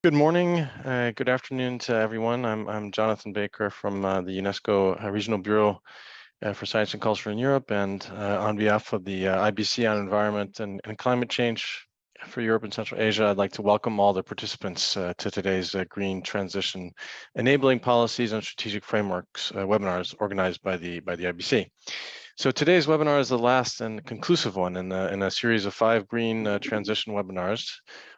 Good morning, good afternoon to everyone. I'm Jonathan Baker from the UNESCO Regional Bureau for Science and Culture in Europe, and on behalf of the IBC on Environment and Climate Change for Europe and Central Asia, I'd like to welcome all the participants to today's Green Transition Enabling Policies and Strategic Frameworks webinars organized by the IBC. So today's webinar is the last and conclusive one in a series of 5 green transition webinars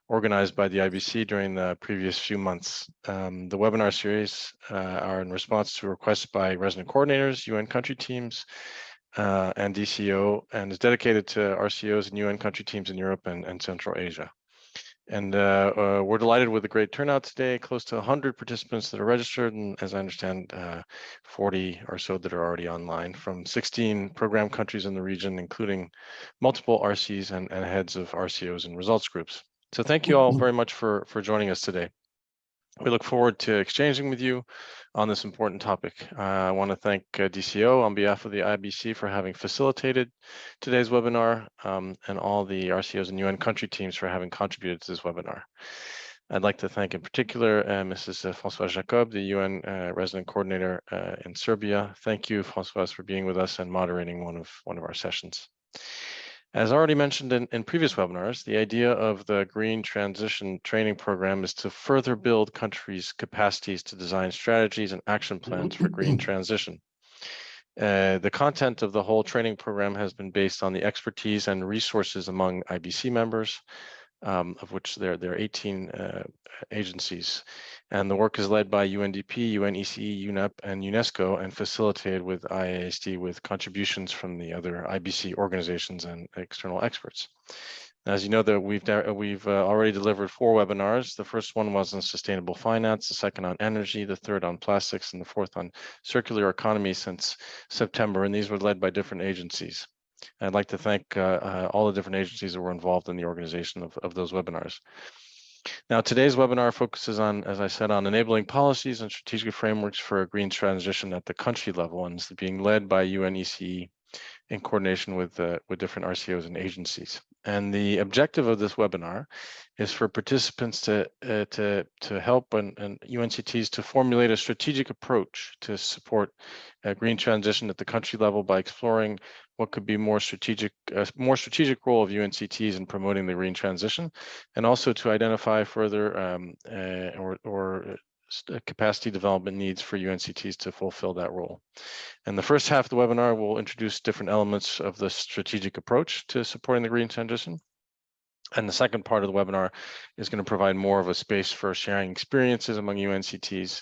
organized by the IBC during the previous few months. The webinar series are in response to requests by resident coordinators, UN country teams, and DCO, and is dedicated to RCOs and UN country teams in Europe and Central Asia. And we're delighted with the great turnout today, close to 100 participants that are registered, and as I understand, 40 or so that are already online from 16 program countries in the region, including multiple RCs and heads of RCOs and results groups. So thank you all very much for joining us today. We look forward to exchanging with you on this important topic. I want to thank DCO on behalf of the IBC for having facilitated today's webinar, and all the RCOs and UN country teams for having contributed to this webinar. I'd like to thank in particular Mrs. Françoise Jacob, the UN resident coordinator in Serbia. Thank you, Françoise, for being with us and moderating one of our sessions. As already mentioned in previous webinars, the idea of the Green Transition Training Program is to further build countries' capacities to design strategies and action plans for green transition. The content of the whole training program has been based on the expertise and resources among IBC members, of which there are 18 agencies. And the work is led by UNDP, UNECE, UNEP, and UNESCO, and facilitated with IASD with contributions from the other IBC organizations and external experts. As you know, that we've already delivered 4 webinars. The first one was on sustainable finance, the second on energy, the third on plastics, and the fourth on circular economy since September, and these were led by different agencies. I'd like to thank all the different agencies that were involved in the organization of those webinars. Now, today's webinar focuses on, as I said, on enabling policies and strategic frameworks for a green transition at the country level, and is being led by UNECE in coordination with different RCOs and agencies. And the objective of this webinar is for participants to help and UNCTs to formulate a strategic approach to support a green transition at the country level by exploring what could be more strategic role of UNCTs in promoting the green transition, and also to identify further capacity development needs for UNCTs to fulfill that role. And the first half of the webinar will introduce different elements of the strategic approach to supporting the green transition. And the second part of the webinar is going to provide more of a space for sharing experiences among UNCTs,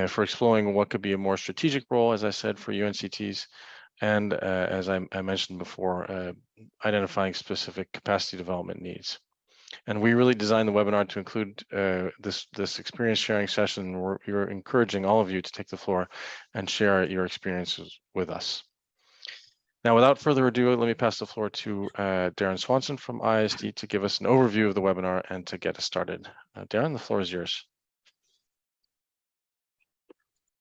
for exploring what could be a more strategic role, as I said, for UNCTs, and as I mentioned before, identifying specific capacity development needs. And we really designed the webinar to include this experience sharing session. We're encouraging all of you to take the floor and share your experiences with us. Now, without further ado, let me pass the floor to Darren Swanson from ISD to give us an overview of the webinar and to get us started. Darren, the floor is yours.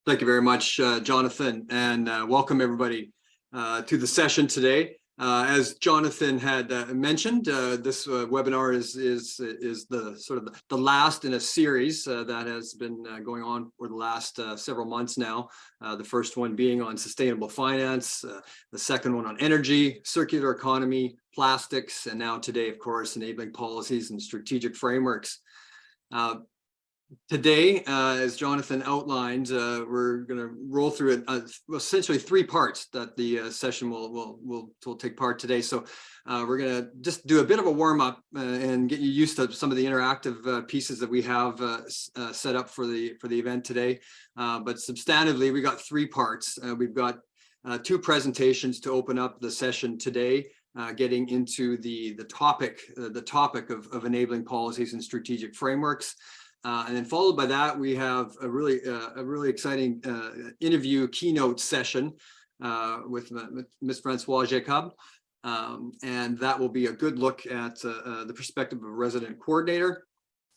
Thank you very much, Jonathan, and welcome everybody to the session today. As Jonathan had mentioned, this webinar is the sort of the last in a series that has been going on for the last several months now. The first one being on sustainable finance, the second one on energy, circular economy, plastics, and now today, of course, enabling policies and strategic frameworks. Today, as Jonathan outlined, we're going to roll through essentially 3 parts that the session will take part today. So we're going to just do a bit of a warm up and get you used to some of the interactive pieces that we have set up for the event today. But substantively, we got 3 parts. We've got 2 presentations to open up the session today. Getting into the topic of enabling policies and strategic frameworks. And then followed by that, we have a really exciting interview keynote session with Ms. Françoise Jacob. And that will be a good look at the perspective of a resident coordinator.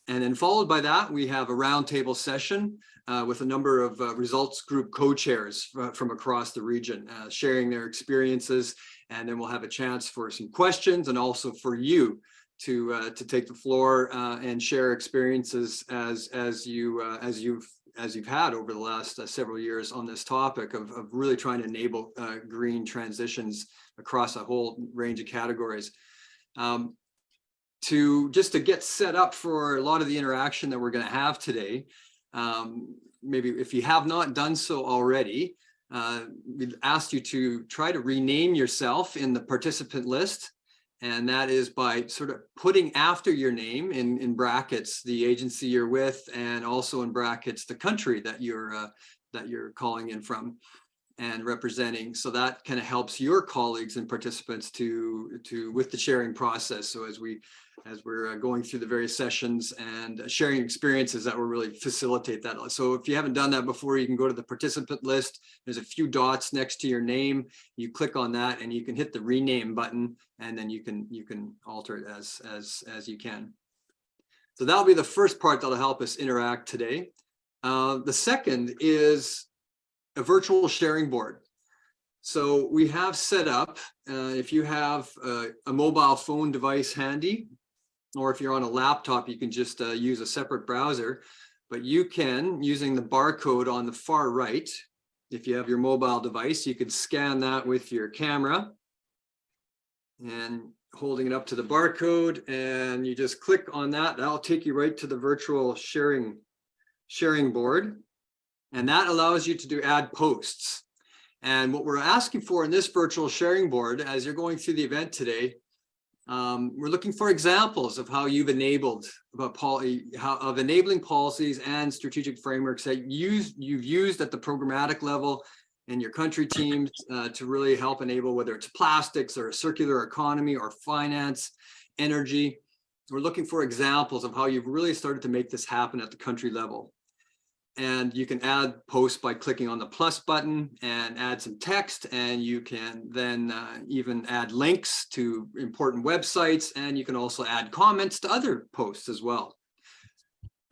And then followed by that, we have a roundtable session with a number of results group co-chairs from across the region, sharing their experiences. And then we'll have a chance for some questions and also for you to take the floor and share experiences as you've had over the last several years on this topic of really trying to enable green transitions across a whole range of categories. To get set up for a lot of the interaction that we're going to have today, maybe if you have not done so already, we've asked you to try to rename yourself in the participant list. And that is by sort of putting after your name in brackets the agency you're with, and also in brackets the country that you're calling in from and representing. So that kind of helps your colleagues and participants with the sharing process. So as we're going through the various sessions and sharing experiences, that will really facilitate that. So if you haven't done that before, you can go to the participant list. There's a few dots next to your name. You click on that and you can hit the rename button, and then you can alter it as you can. So that'll be the first part that'll help us interact today. The second is a virtual sharing board. So we have set up, if you have a mobile phone device handy, or if you're on a laptop, you can just use a separate browser, but you can, using the barcode on the far right, if you have your mobile device, you could scan that with your camera and holding it up to the barcode, and you just click on that. That'll take you right to the virtual sharing board. And that allows you to add posts. And what we're asking for in this virtual sharing board, as you're going through the event today, we're looking for examples of how you've enabled of enabling policies and strategic frameworks that you've used at the programmatic level in your country teams to really help enable, whether it's plastics or a circular economy or finance, energy. We're looking for examples of how you've really started to make this happen at the country level. And you can add posts by clicking on the plus button and add some text, and you can then even add links to important websites, and you can also add comments to other posts as well.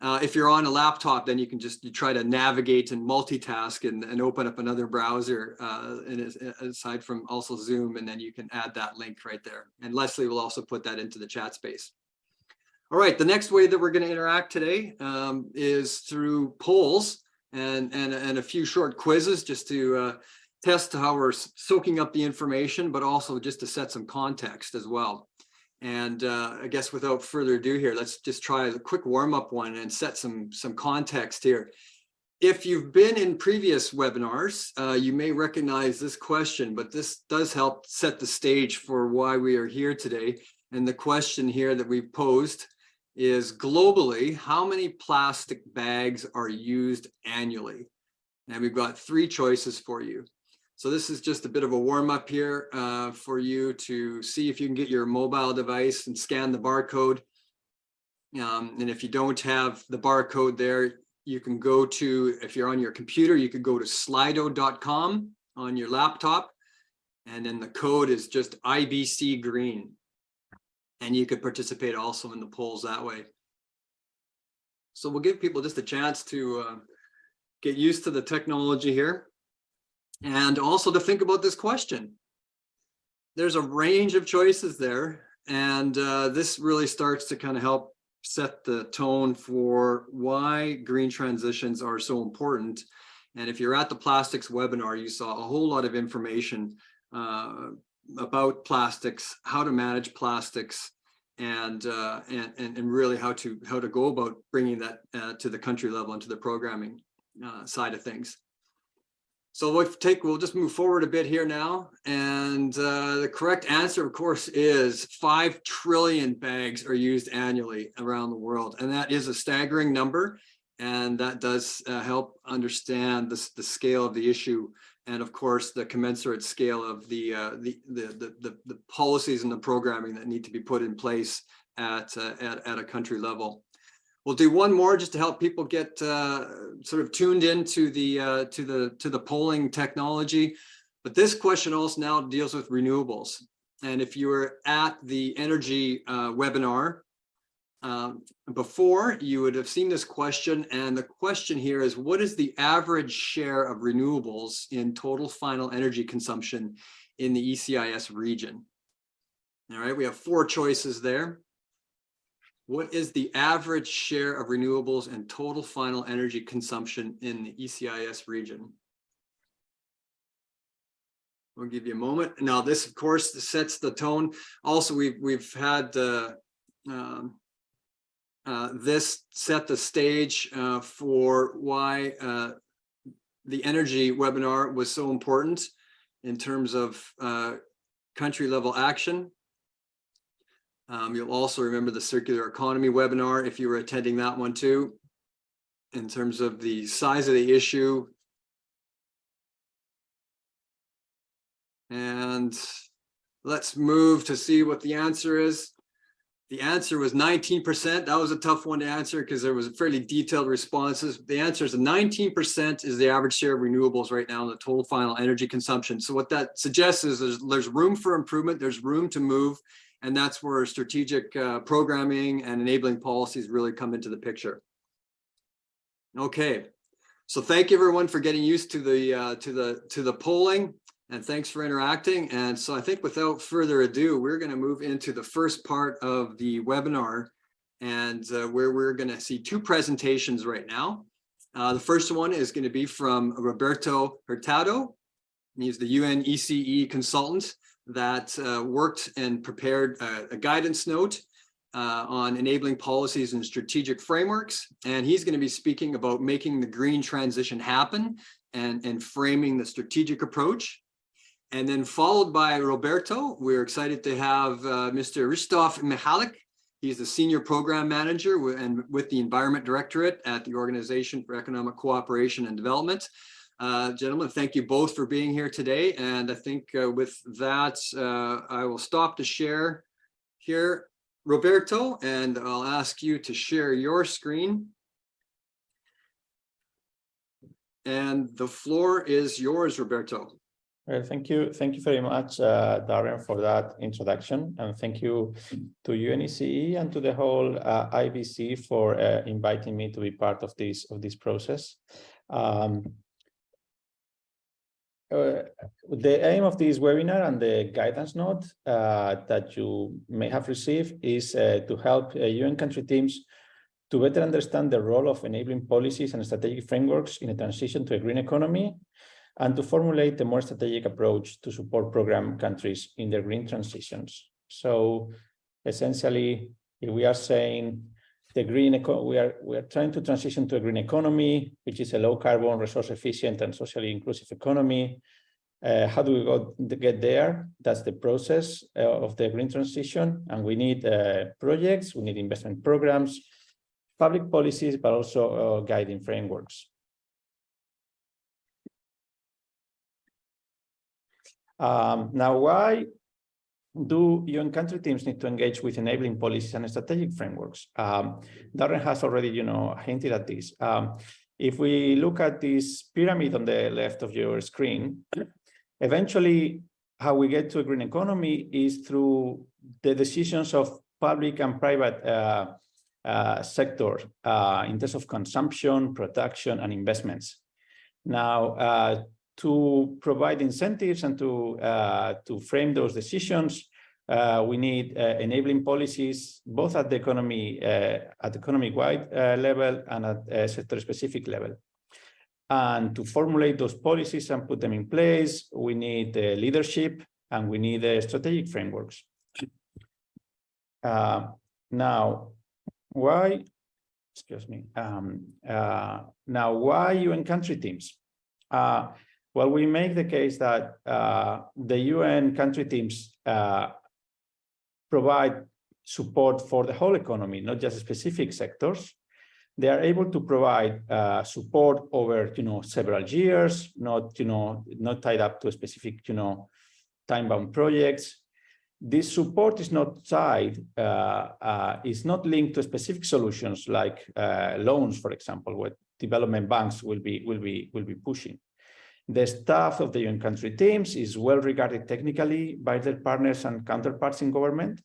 If you're on a laptop, then you can you try to navigate and multitask and open up another browser aside from also Zoom, and then you can add that link right there. And Leslie will also put that into the chat space. All right, the next way that we're going to interact today is through polls and a few short quizzes, just to test how we're soaking up the information, but also just to set some context as well. And I guess without further ado here, let's just try a quick warm-up one and set some context here. If you've been in previous webinars, you may recognize this question, but this does help set the stage for why we are here today. And the question here that we've posed is, globally, how many plastic bags are used annually? And we've got 3 choices for you. So this is just a bit of a warm up here for you to see if you can get your mobile device and scan the barcode. And if you don't have the barcode there, you can go to, if you're on your computer, you could go to slido.com on your laptop. And then the code is just IBC green. And you could participate also in the polls that way. So we'll give people just a chance to get used to the technology here, and also to think about this question. There's a range of choices there, and this really starts to kind of help set the tone for why green transitions are so important. And if you're at the plastics webinar, you saw a whole lot of information about plastics, how to manage plastics, and really how to go about bringing that to the country level and to the programming side of things. So we'll just move forward a bit here now, and the correct answer, of course, is 5 trillion bags are used annually around the world, and that is a staggering number, and that does help understand the scale of the issue. And of course, the commensurate scale of the policies and the programming that need to be put in place at a country level. We'll do one more just to help people get sort of tuned into the polling technology. But this question also now deals with renewables. And if you were at the energy webinar before, you would have seen this question, and the question here is, what is the average share of renewables in total final energy consumption in the ECIS region? All right, we have 4 choices there. What is the average share of renewables and total final energy consumption in the ECIS region? We'll give you a moment. Now, this, of course, sets the tone. Also, we've had this set the stage for why the energy webinar was so important in terms of country level action. You'll also remember the circular economy webinar if you were attending that one too, in terms of the size of the issue. And let's move to see what the answer is. The answer was 19%. That was a tough one to answer because there was fairly detailed responses. The answer is 19% is the average share of renewables right now in the total final energy consumption. So what that suggests is there's room for improvement, there's room to move, and that's where strategic programming and enabling policies really come into the picture. Okay, so thank you everyone for getting used to the polling. And thanks for interacting. And so I think without further ado, we're going to move into the first part of the webinar, and where we're going to see two presentations right now. The first one is going to be from Roberto Hurtado. He's the UN ECE consultant that worked and prepared a guidance note on enabling policies and strategic frameworks. And he's going to be speaking about making the green transition happen and framing the strategic approach. And then followed by Roberto, we're excited to have Mr. Ristof Mihalik. He's the Senior Program Manager with the Environment Directorate at the Organization for Economic Cooperation and Development. Gentlemen, thank you both for being here today. And I think with that, I will stop to share here. Roberto, and I'll ask you to share your screen. And the floor is yours, Roberto. Well, thank you very much, Darren, for that introduction, and thank you to UNECE and to the whole IBC for inviting me to be part of this process. The aim of this webinar and the guidance note that you may have received is to help UN country teams to better understand the role of enabling policies and strategic frameworks in a transition to a green economy, and to formulate a more strategic approach to support program countries in their green transitions. So essentially, if we are saying the green we are trying to transition to a green economy, which is a low carbon, resource efficient and socially inclusive economy. How do we get there? That's the process of the green transition. And we need projects, we need investment programs, public policies, but also guiding frameworks. Now, why do UN country teams need to engage with enabling policies and strategic frameworks? Darren has already, hinted at this. If we look at this pyramid on the left of your screen, eventually how we get to a green economy is through the decisions of public and private sector in terms of consumption, production, and investments. Now, to provide incentives and to frame those decisions, we need enabling policies both at the economic-wide level and at a sector-specific level. And to formulate those policies and put them in place, we need leadership and we need strategic frameworks. Now, why? Excuse me. Now, why UN country teams? Well, we make the case that the UN country teams provide support for the whole economy, not just specific sectors. They are able to provide support over, several years, not tied up to a specific, time-bound projects. This support is not tied, is not linked to specific solutions like loans, for example, what development banks will be pushing. The staff of the UN country teams is well regarded technically by their partners and counterparts in government.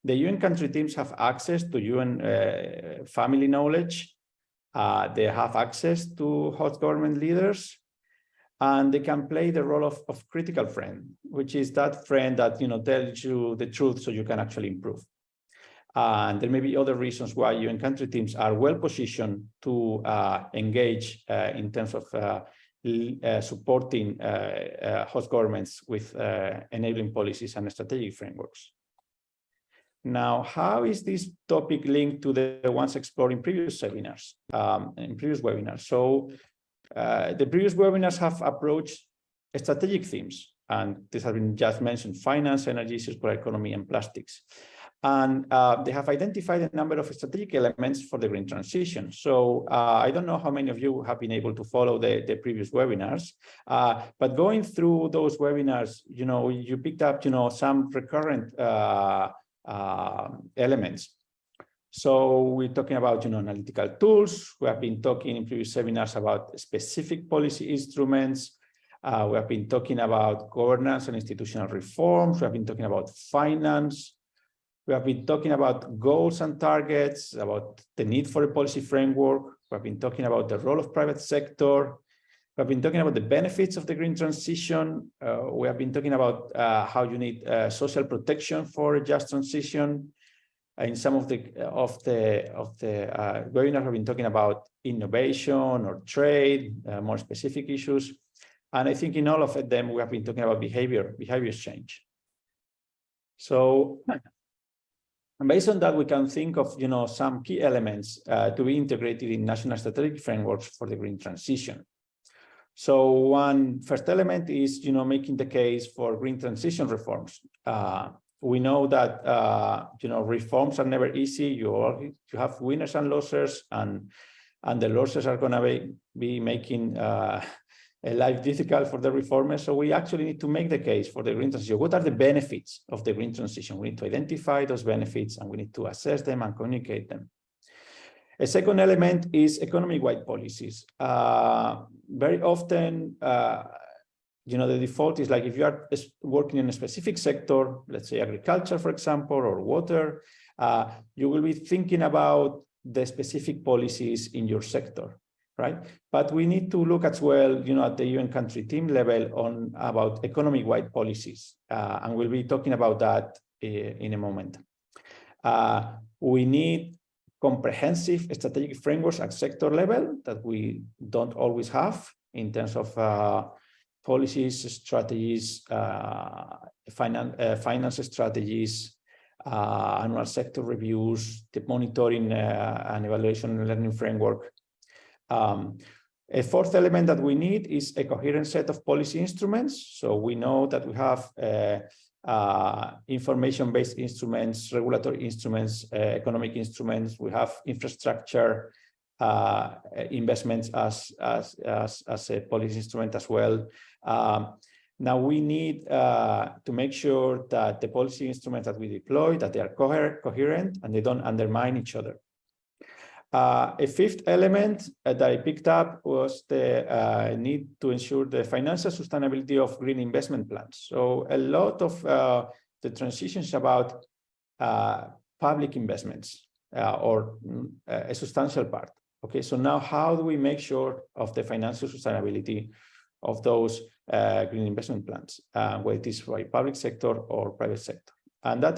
The UN country teams have access to UN family knowledge. They have access to host government leaders, and they can play the role of critical friend, which is that friend that tells you the truth so you can actually improve. And there may be other reasons why UN country teams are well positioned to engage in terms of supporting host governments with enabling policies and strategic frameworks. Now, how is this topic linked to the ones explored in previous seminars, webinars? So the previous webinars have approached strategic themes, and this has been just mentioned: finance, energy, circular economy, and plastics. And they have identified a number of strategic elements for the green transition. So I don't know how many of you have been able to follow the previous webinars, but going through those webinars, you picked up, some recurrent elements. So we're talking about, analytical tools. We have been talking in previous seminars about specific policy instruments. We have been talking about governance and institutional reforms. We have been talking about finance. We have been talking about goals and targets, about the need for a policy framework. We have been talking about the role of private sector. We have been talking about the benefits of the green transition. We have been talking about how you need social protection for a just transition. In some of the webinars, we've been talking about innovation or trade, more specific issues. And I think in all of them, we have been talking about behaviors change. So based on that, we can think of some key elements to be integrated in national strategic frameworks for the green transition. So one first element is making the case for green transition reforms. We know that reforms are never easy. You have winners and losers, and the losers are going to be making life difficult for the reformers. So we actually need to make the case for the green transition. What are the benefits of the green transition? We need to identify those benefits, and we need to assess them and communicate them. A second element is economy-wide policies. Very often, the default is like if you are working in a specific sector, let's say agriculture, for example, or water, you will be thinking about the specific policies in your sector, right? But we need to look as well, at the UN country team level about economy-wide policies, and we'll be talking about that in a moment. We need comprehensive strategic frameworks at sector level that we don't always have in terms of policies, strategies, finance strategies, annual sector reviews, the monitoring and evaluation and learning framework. A fourth element that we need is a coherent set of policy instruments. So we know that we have information-based instruments, regulatory instruments, economic instruments. We have infrastructure investments as a policy instrument as well. Now we need to make sure that the policy instruments that we deploy, that they are coherent and they don't undermine each other. A fifth element that I picked up was the need to ensure the financial sustainability of green investment plans. So a lot of the transition is about public investments or a substantial part. Okay, so now how do we make sure of the financial sustainability of those green investment plans, whether it is by public sector or private sector? And that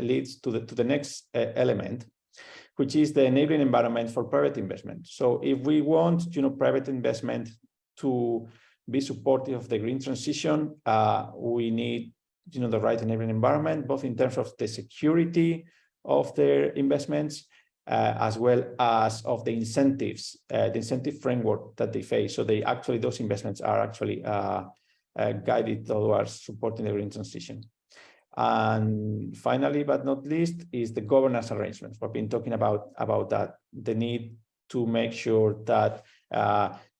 leads to the next element, which is the enabling environment for private investment. So if we want, private investment to be supportive of the green transition, we need, the right enabling environment, both in terms of the security of their investments, as well as of the incentives, the incentive framework that they face. So those investments are actually guided towards supporting the green transition. And finally, but not least, is the governance arrangements. We've been talking about that, the need to make sure that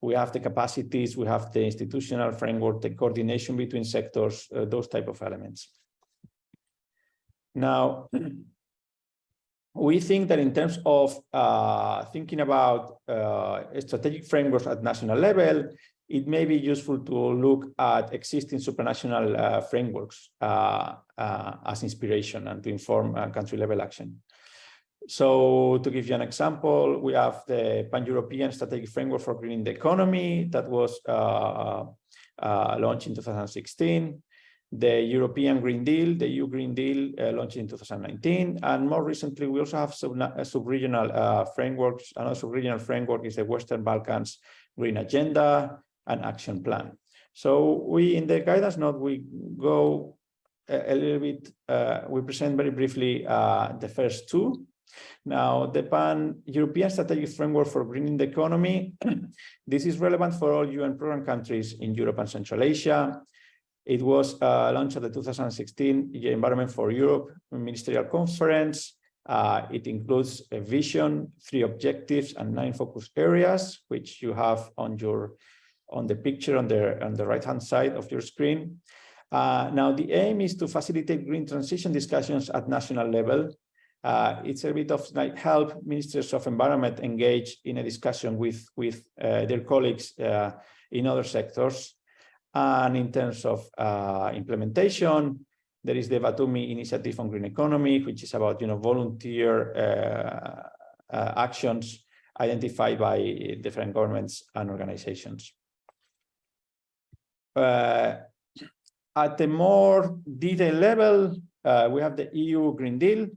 we have the capacities, we have the institutional framework, the coordination between sectors, those type of elements. Now, we think that in terms of thinking about strategic frameworks at national level, it may be useful to look at existing supranational frameworks as inspiration and to inform country-level action. So to give you an example, we have the Pan-European Strategic Framework for Greening the Economy that was launched in 2016. the European Green Deal, the EU Green Deal launched in 2019. And more recently, we also have sub-regional frameworks. Another sub-regional framework is the Western Balkans Green Agenda and Action Plan. So we, in the guidance note, we go a little bit, we present very briefly the first two. Now, the Pan-European Strategic Framework for Greening the Economy, this is relevant for all UN program countries in Europe and Central Asia. It was launched at the 2016 Environment for Europe Ministerial Conference. It includes a vision, 3 objectives, and 9 focus areas, which you have on the picture on the right-hand side of your screen. Now, the aim is to facilitate green transition discussions at national level. It's a bit of like help ministers of environment engage in a discussion with their colleagues in other sectors. And in terms of implementation, there is the Batumi Initiative on Green Economy, which is about volunteer actions identified by different governments and organizations. At a more detailed level, we have the EU Green Deal,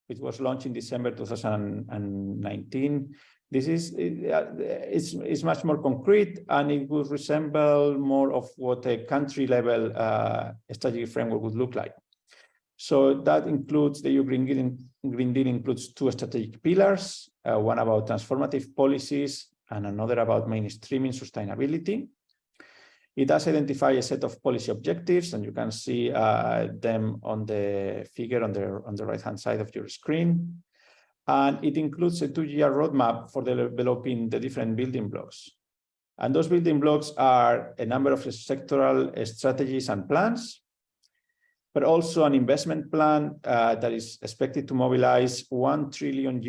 which was launched in December 2019. This is much more concrete, and it would resemble more of what a country-level strategic framework would look like. So that includes the EU Green Deal includes 2 strategic pillars, one about transformative policies and another about mainstreaming sustainability. It does identify a set of policy objectives, and you can see them on the figure on the right-hand side of your screen. And it includes a 2-year roadmap for developing the different building blocks. And those building blocks are a number of sectoral strategies and plans, but also an investment plan that is expected to mobilize €1 trillion,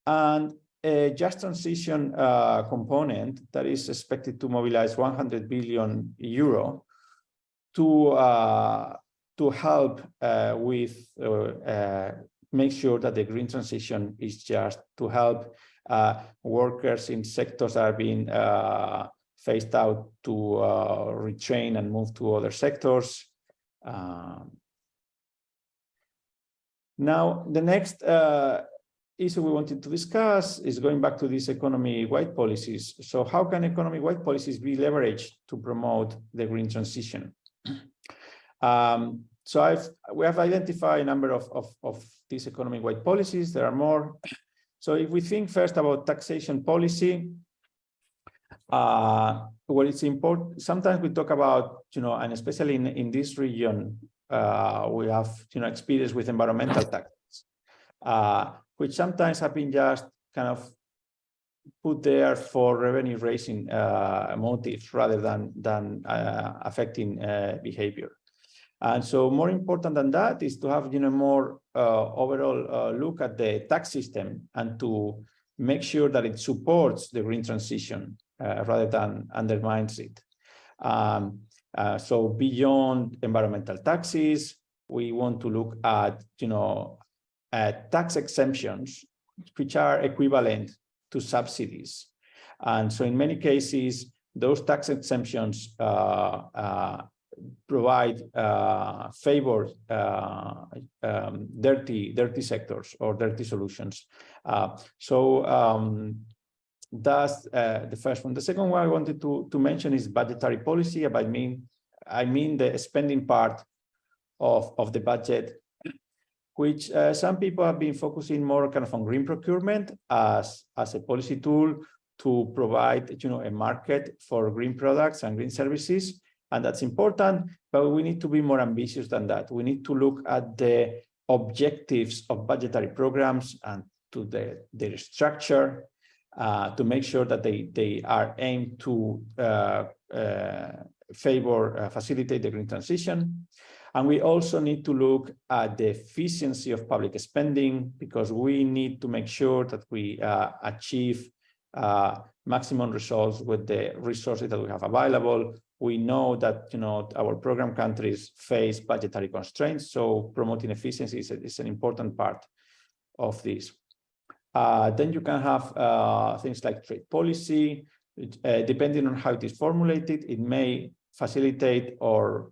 and a just transition component that is expected to mobilize €100 billion to help with make sure that the green transition is just to help workers in sectors that are being phased out to retrain and move to other sectors. Now, the next issue we wanted to discuss is going back to these economy-wide policies. So how can economy-wide policies be leveraged to promote the green transition? So we have identified a number of these economy-wide policies. There are more. So if we think first about taxation policy, what is important, sometimes we talk about, and especially in this region, we have, experience with environmental taxes, which sometimes have been just kind of put there for revenue-raising motives rather than affecting behavior. And so more important than that is to have more overall look at the tax system and to make sure that it supports the green transition rather than undermines it. So beyond environmental taxes, we want to look at tax exemptions which are equivalent to subsidies. And so in many cases, those tax exemptions provide favor dirty sectors or dirty solutions. That's the first one. The second one I wanted to mention is budgetary policy. I mean the spending part of the budget, which some people have been focusing more kind of on green procurement as a policy tool to provide a market for green products and green services. And that's important, but we need to be more ambitious than that. We need to look at the objectives of budgetary programs and to their structure to make sure that they are aimed to facilitate the green transition. And we also need to look at the efficiency of public spending, because we need to make sure that we achieve maximum results with the resources that we have available. We know that our program countries face budgetary constraints, so promoting efficiency is an important part of this. Then you can have things like trade policy. Depending on how it is formulated, it may facilitate or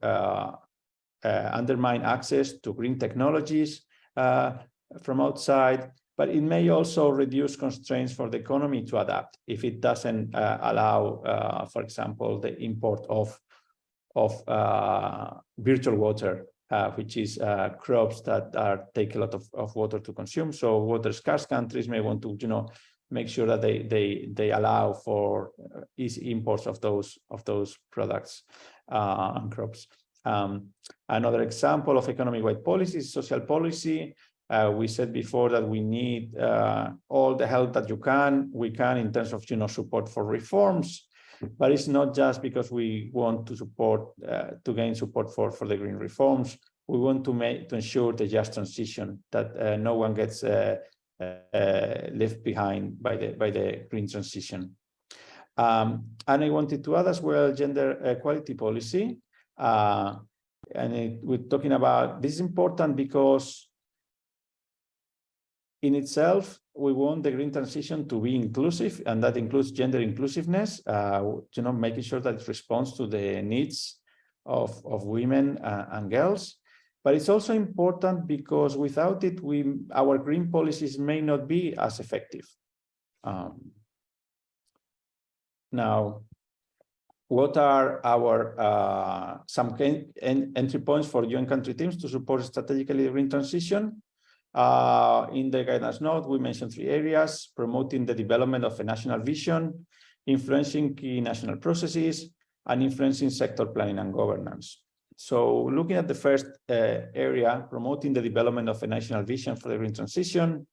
undermine access to green technologies from outside, but it may also reduce constraints for the economy to adapt if it doesn't allow, for example, the import of virtual water, which is crops that take a lot of water to consume. So water scarce countries may want to, make sure that they allow for easy imports of those products and crops. Another example of economic-wide policy is social policy. We said before that we need all the help that we can in terms of support for reforms, but it's not just because we want to support to gain support for the green reforms. We want to ensure the just transition, that no one gets left behind by the green transition. And I wanted to add as well gender equality policy. We're talking about this is important because in itself, we want the green transition to be inclusive, and that includes gender inclusiveness, making sure that it responds to the needs of women and girls. But it's also important because without it, our green policies may not be as effective. Now, what are our some entry points for UN country teams to support strategically the green transition? In the guidance note, we mentioned 3 areas: promoting the development of a national vision, influencing key national processes, and influencing sector planning and governance. So looking at the first area, promoting the development of a national vision for the green transition,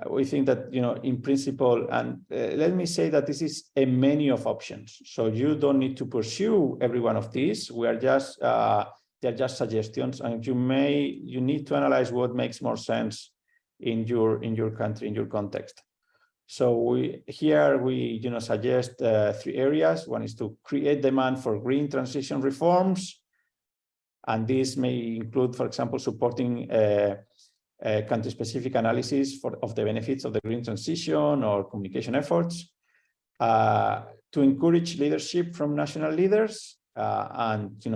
we think that, in principle, and let me say that this is a menu of options. So you don't need to pursue every one of these. We are just they're just suggestions, and you need to analyze what makes more sense in your country, in your context. So we suggest 3 areas. One is to create demand for green transition reforms, and this may include, for example, supporting country-specific analysis of the benefits of the green transition or communication efforts, to encourage leadership from national leaders. And you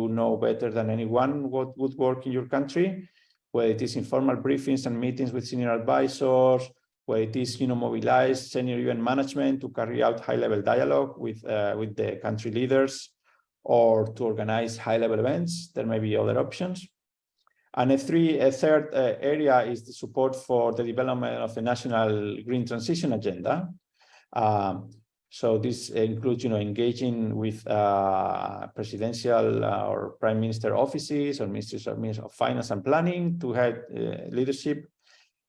know better than anyone what would work in your country, whether it is informal briefings and meetings with senior advisors, whether it is mobilize senior UN management to carry out high-level dialogue with the country leaders, or to organize high-level events. There may be other options. And a third area is the support for the development of a national green transition agenda. So this includes, engaging with presidential or prime minister offices or ministries of finance and planning to have leadership,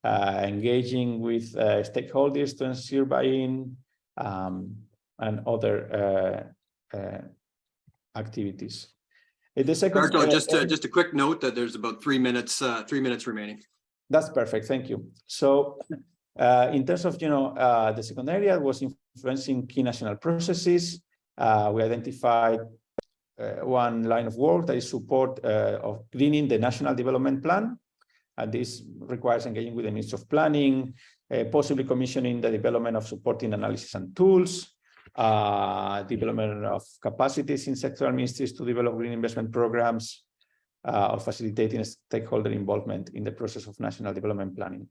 engaging with stakeholders to ensure buy-in, and other activities. The second, just a quick note that there's about 3 minutes remaining. That's perfect. Thank you. So in terms of, the second area was influencing key national processes. We identified one line of work that is support of greening the national development plan. And this requires engaging with the Ministry of Planning, possibly commissioning the development of supporting analysis and tools, development of capacities in sectoral ministries to develop green investment programs, or facilitating stakeholder involvement in the process of national development planning.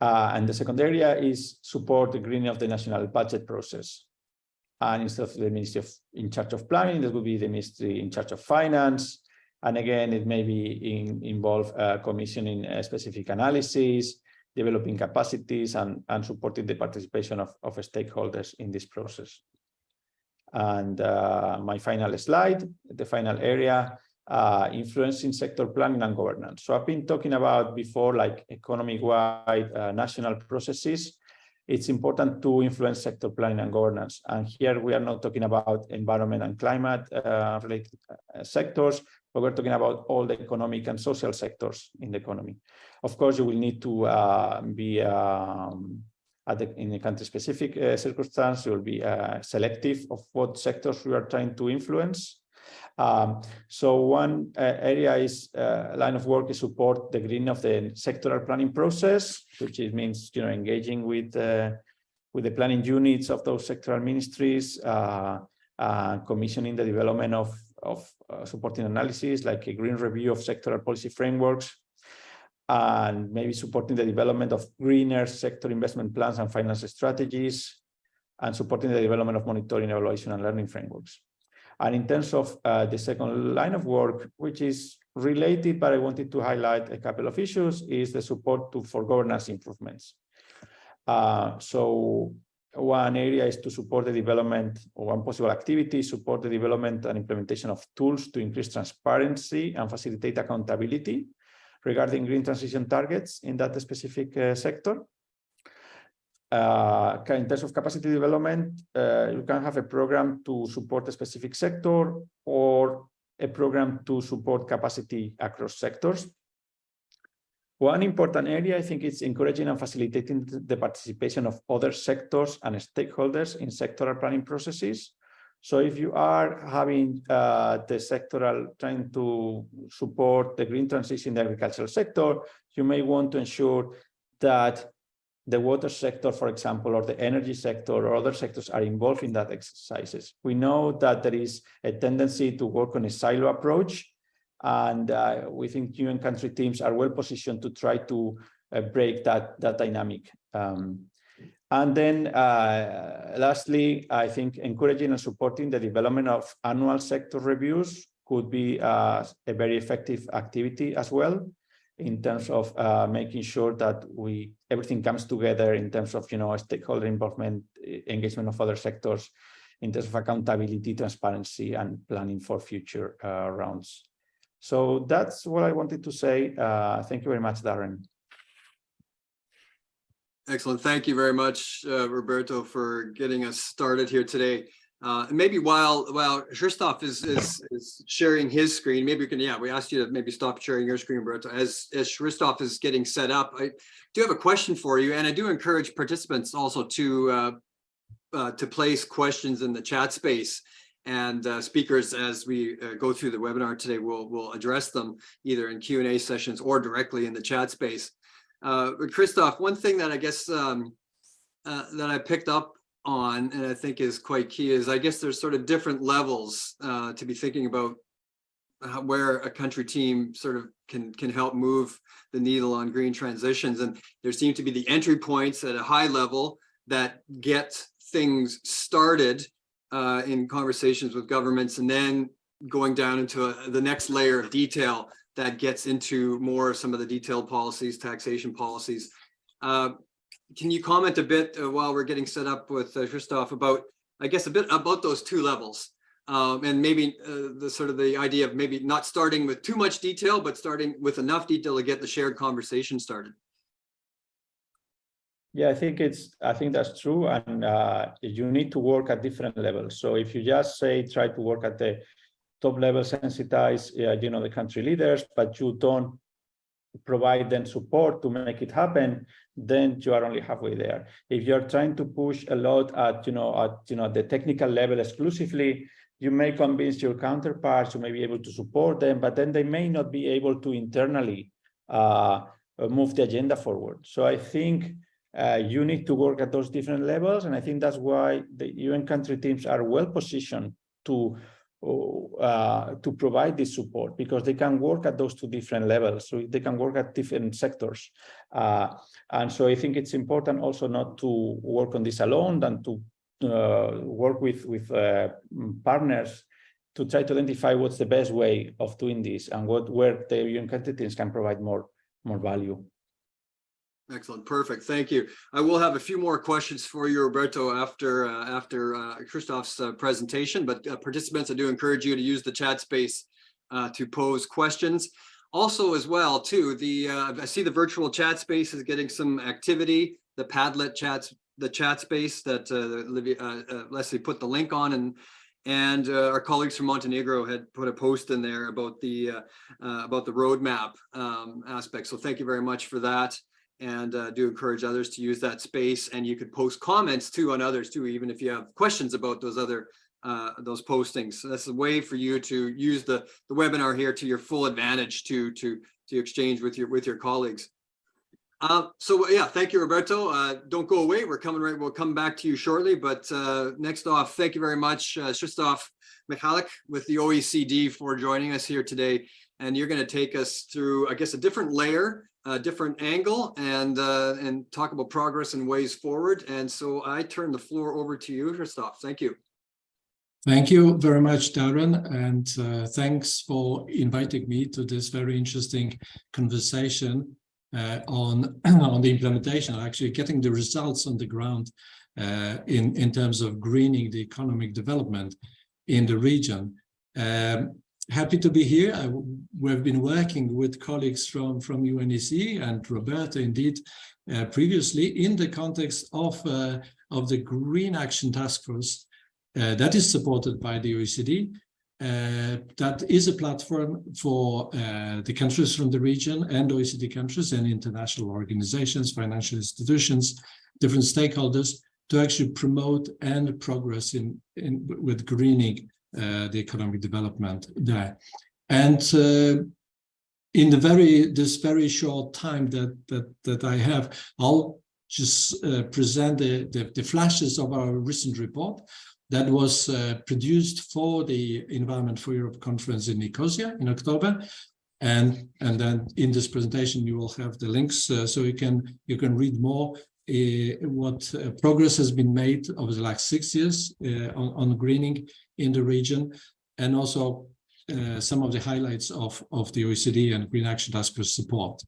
And the second area is support the greening of the national budget process. And instead of the ministry in charge of planning, that will be the ministry in charge of finance. And again, it may be involve commissioning specific analysis, developing capacities, and supporting the participation of stakeholders in this process. And my final slide, the final area, influencing sector planning and governance. So I've been talking about before, like economic-wide national processes. It's important to influence sector planning and governance. And here we are not talking about environment and climate related sectors, but we're talking about all the economic and social sectors in the economy. Of course, you will need to be in a country-specific circumstance. You will be selective of what sectors we are trying to influence. So one area is line of work is support the greening of the sectoral planning process, which means engaging with the planning units of those sectoral ministries, commissioning the development of supporting analysis, like a green review of sectoral policy frameworks, and maybe supporting the development of greener sector investment plans and finance strategies, and supporting the development of monitoring, evaluation, and learning frameworks. And in terms of the second line of work, which is related, but I wanted to highlight a couple of issues, is the support for governance improvements. So one area is to support the development, or one possible activity, support the development and implementation of tools to increase transparency and facilitate accountability regarding green transition targets in that specific sector. In terms of capacity development, you can have a program to support a specific sector or a program to support capacity across sectors. One important area, I think, is encouraging and facilitating the participation of other sectors and stakeholders in sectoral planning processes. So if you are having the sectoral trying to support the green transition in the agricultural sector, you may want to ensure that the water sector, for example, or the energy sector or other sectors are involved in that exercises. We know that there is a tendency to work on a silo approach, and we think UN country teams are well positioned to try to break that dynamic. And then lastly, I think encouraging and supporting the development of annual sector reviews could be a very effective activity as well, in terms of making sure that everything comes together in terms of stakeholder involvement, engagement of other sectors, in terms of accountability, transparency, and planning for future rounds. So that's what I wanted to say. Thank you very much, Darren. Excellent. Thank you very much, Roberto, for getting us started here today. And maybe while Christoph is sharing his screen, maybe we can, we asked you to maybe stop sharing your screen, Roberto. As Christoph is getting set up, I do have a question for you, and I do encourage participants also to place questions in the chat space. And speakers, as we go through the webinar today, will address them either in Q&A sessions or directly in the chat space. Christoph, one thing that I guess that I picked up on, and I think is quite key, is I guess there's sort of different levels to be thinking about where a country team sort of can help move the needle on green transitions. And there seem to be the entry points at a high level that get things started in conversations with governments, and then going down into the next layer of detail that gets into more some of the detailed policies, taxation policies. Can you comment a bit while we're getting set up with Christoph about, I guess, a bit about those two levels, and maybe the idea of maybe not starting with too much detail, but starting with enough detail to get the shared conversation started? Yeah, I think that's true, and you need to work at different levels. So if you just try to work at the top level, sensitize, the country leaders, but you don't provide them support to make it happen, then you are only halfway there. If you're trying to push a lot at the technical level exclusively, you may convince your counterparts, you may be able to support them, but then they may not be able to internally move the agenda forward. So I think you need to work at those different levels, and I think that's why the UN country teams are well positioned to provide this support, because they can work at those two different levels, so they can work at different sectors. And so I think it's important also not to work on this alone, than to work with partners to try to identify what's the best way of doing this and where the UN country teams can provide more value. Excellent. Perfect. Thank you. I will have a few more questions for you, Roberto, after Christoph's presentation, but participants, I do encourage you to use the chat space to pose questions. Also, as well, too, I see the virtual chat space is getting some activity. The Padlet chats, the chat space that Leslie put the link on, and our colleagues from Montenegro had put a post in there about the roadmap aspect. So thank you very much for that. And do encourage others to use that space, and you could post comments too on others too, even if you have questions about those other those postings. So that's a way for you to use the webinar here to your full advantage to exchange with your colleagues. So yeah, thank you, Roberto. Don't go away. We'll come back to you shortly. But next off, thank you very much, Krzysztof Michalik with the OECD for joining us here today. And you're going to take us through, I guess, a different layer, a different angle, and talk about progress and ways forward. And so I turn the floor over to you, Krzysztof. Thank you. Thank you very much, Darren, and thanks for inviting me to this very interesting conversation on the implementation, actually getting the results on the ground in terms of greening the economic development in the region. Happy to be here. We've been working with colleagues from UNEC and Roberto, indeed, previously in the context of the Green Action Task Force that is supported by the OECD. That is a platform for the countries from the region and OECD countries and international organizations, financial institutions, different stakeholders to actually promote and progress with greening the economic development there. And in this very short time that I have, I'll just present the flashes of our recent report that was produced for the Environment for Europe conference in Nicosia in October. And then in this presentation, you will have the links so you can read more what progress has been made over the last 6 years on greening in the region, and also some of the highlights of the OECD and Green Action Task Force support.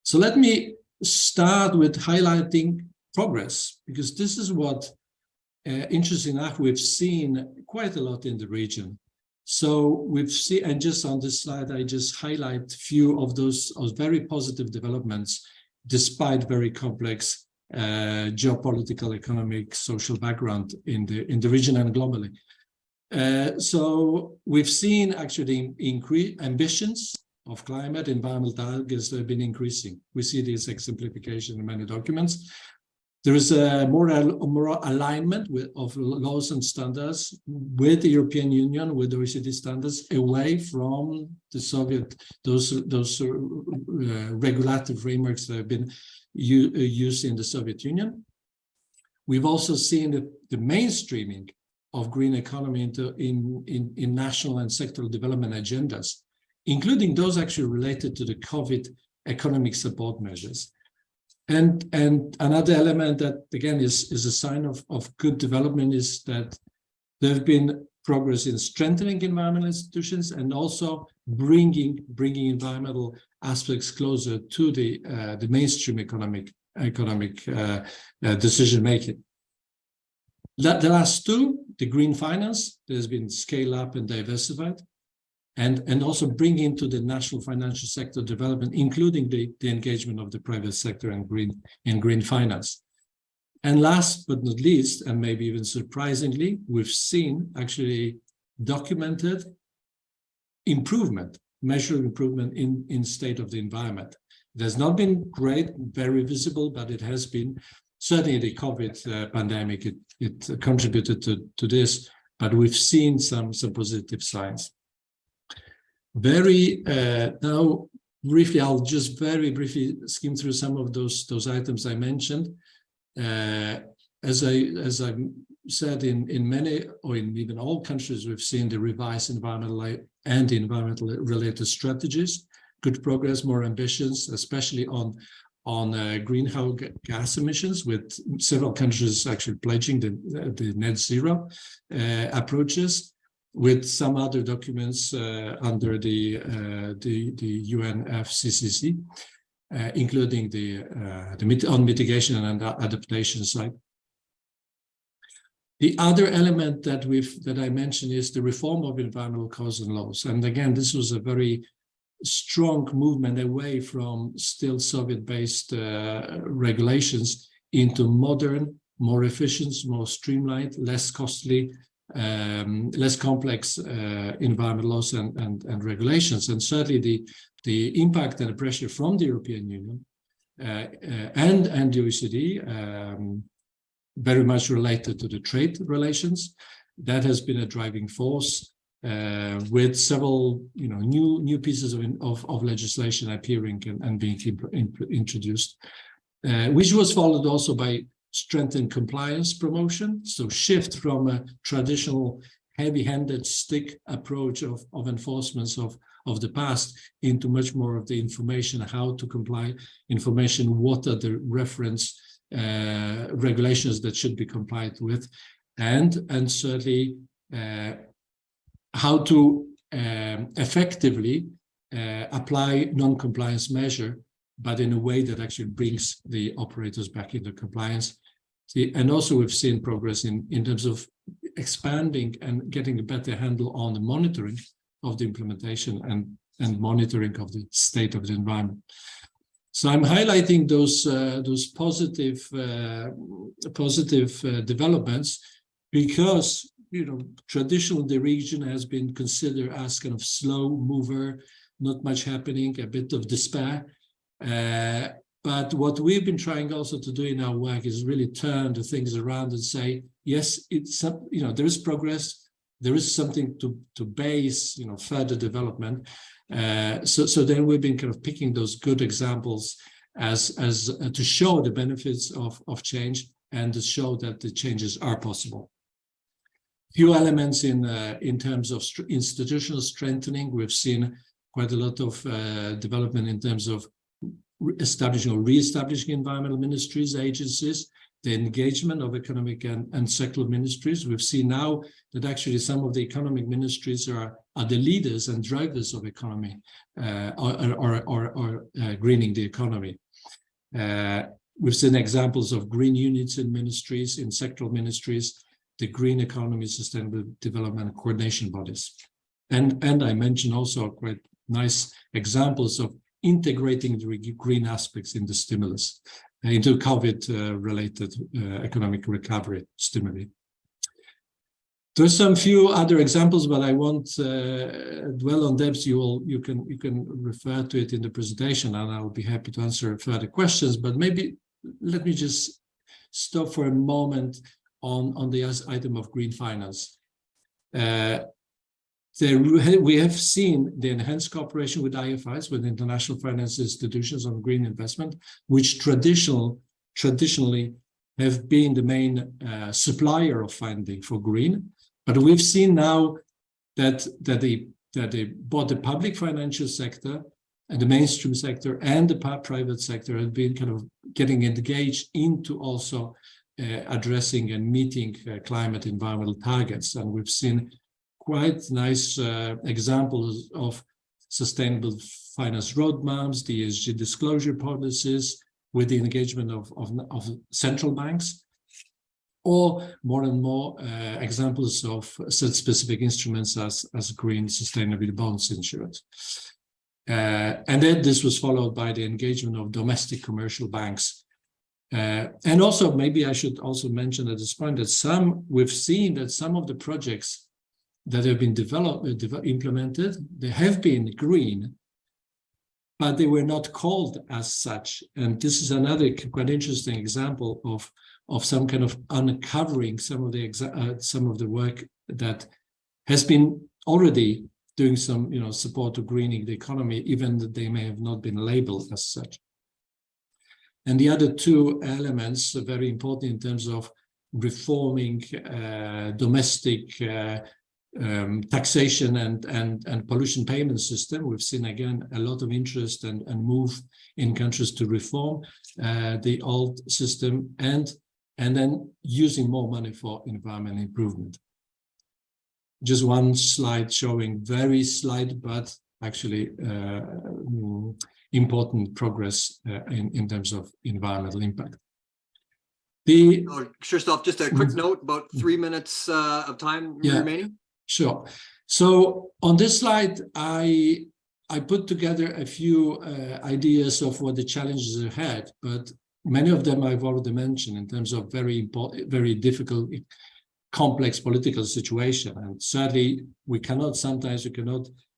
So let me start with highlighting progress, because this is what interesting enough, we've seen quite a lot in the region. So we've seen, and just on this slide, I just highlight a few of those very positive developments, despite very complex geopolitical, economic, social background in the region and globally. So we've seen actually increased ambitions of climate, environmental targets that have been increasing. We see this exemplification in many documents. There is a more alignment of laws and standards with the European Union, with the OECD standards, away from the Soviet, those regulatory frameworks that have been used in the Soviet Union. We've also seen the mainstreaming of green economy in national and sectoral development agendas, including those actually related to the COVID economic support measures. And another element that, again, is a sign of good development is that there have been progress in strengthening environmental institutions and also bringing environmental aspects closer to the mainstream economic decision making. The last two, the green finance, that has been scaled up and diversified, and also bring into the national financial sector development, including the engagement of the private sector and green finance. And last but not least, and maybe even surprisingly, we've seen actually documented improvement, measured improvement in state of the environment. It has not been great, very visible, but it has been. Certainly the COVID pandemic, it contributed to this, but we've seen some positive signs. Now, briefly, I'll just very briefly skim through some of those items I mentioned. As I said, in many or in even all countries, we've seen the revised environmental and environmental related strategies, good progress, more ambitions, especially on greenhouse gas emissions, with several countries actually pledging the net zero approaches, with some other documents under the UNFCCC, including on mitigation and adaptation side. The other element that I mentioned is the reform of environmental codes and laws. And again, this was a very strong movement away from still Soviet-based regulations into modern, more efficient, more streamlined, less costly, less complex environmental laws and regulations. And certainly the impact and the pressure from the European Union and the OECD, very much related to the trade relations. That has been a driving force. with several new pieces of legislation appearing and being introduced, which was followed also by strengthened compliance promotion. So shift from a traditional heavy-handed stick approach of enforcements of the past into much more of the information, how to comply, information, what are the reference regulations that should be complied with, and certainly how to effectively apply non-compliance measure, but in a way that actually brings the operators back into compliance. And also we've seen progress in terms of expanding and getting a better handle on the monitoring of the implementation and monitoring of the state of the environment. So I'm highlighting those positive developments because traditionally the region has been considered as kind of slow mover, not much happening, a bit of despair. But what we've been trying also to do in our work is really turn the things around and say, yes, it's there is progress, there is something to base further development. So then we've been kind of picking those good examples as to show the benefits of change and to show that the changes are possible. Few elements in terms of institutional strengthening. We've seen quite a lot of development in terms of establishing or re-establishing environmental ministries, agencies, the engagement of economic and secular ministries. We've seen now that actually some of the economic ministries are the leaders and drivers of economy or greening the economy. We've seen examples of green units in ministries, in sectoral ministries, the green economy, sustainable development coordination bodies. And I mentioned also quite nice examples of integrating the green aspects in the stimulus, into COVID-related economic recovery stimuli. There's some few other examples, but I won't dwell on them. So you can refer to it in the presentation, and I'll be happy to answer further questions. But maybe let me just stop for a moment on the item of green finance. We have seen the enhanced cooperation with IFIs, with international finance institutions on green investment, which traditionally have been the main supplier of funding for green. But we've seen now that both the public financial sector and the mainstream sector and the private sector have been kind of getting engaged into also addressing and meeting climate environmental targets. And we've seen quite nice examples of sustainable finance roadmaps, the ESG disclosure policies, with the engagement of central banks, or more and more examples of such specific instruments as green sustainability bonds insurance. And then this was followed by the engagement of domestic commercial banks. And also, maybe I should also mention at this point that we've seen that some of the projects that have been implemented, they have been green, but they were not called as such. And this is another quite interesting example of some kind of uncovering some of the work that has been already doing some support to greening the economy, even that they may have not been labeled as such. And the other two elements are very important in terms of reforming domestic taxation and pollution payment system. We've seen again a lot of interest and move in countries to reform the old system and then using more money for environmental improvement. Just one slide showing very slight but actually important progress in terms of environmental impact. Krzysztof, just a quick note, about 3 minutes of time remaining. Sure. So on this slide, I put together a few ideas of what the challenges ahead, but many of them I've already mentioned in terms of very difficult, complex political situation. And sadly, we cannot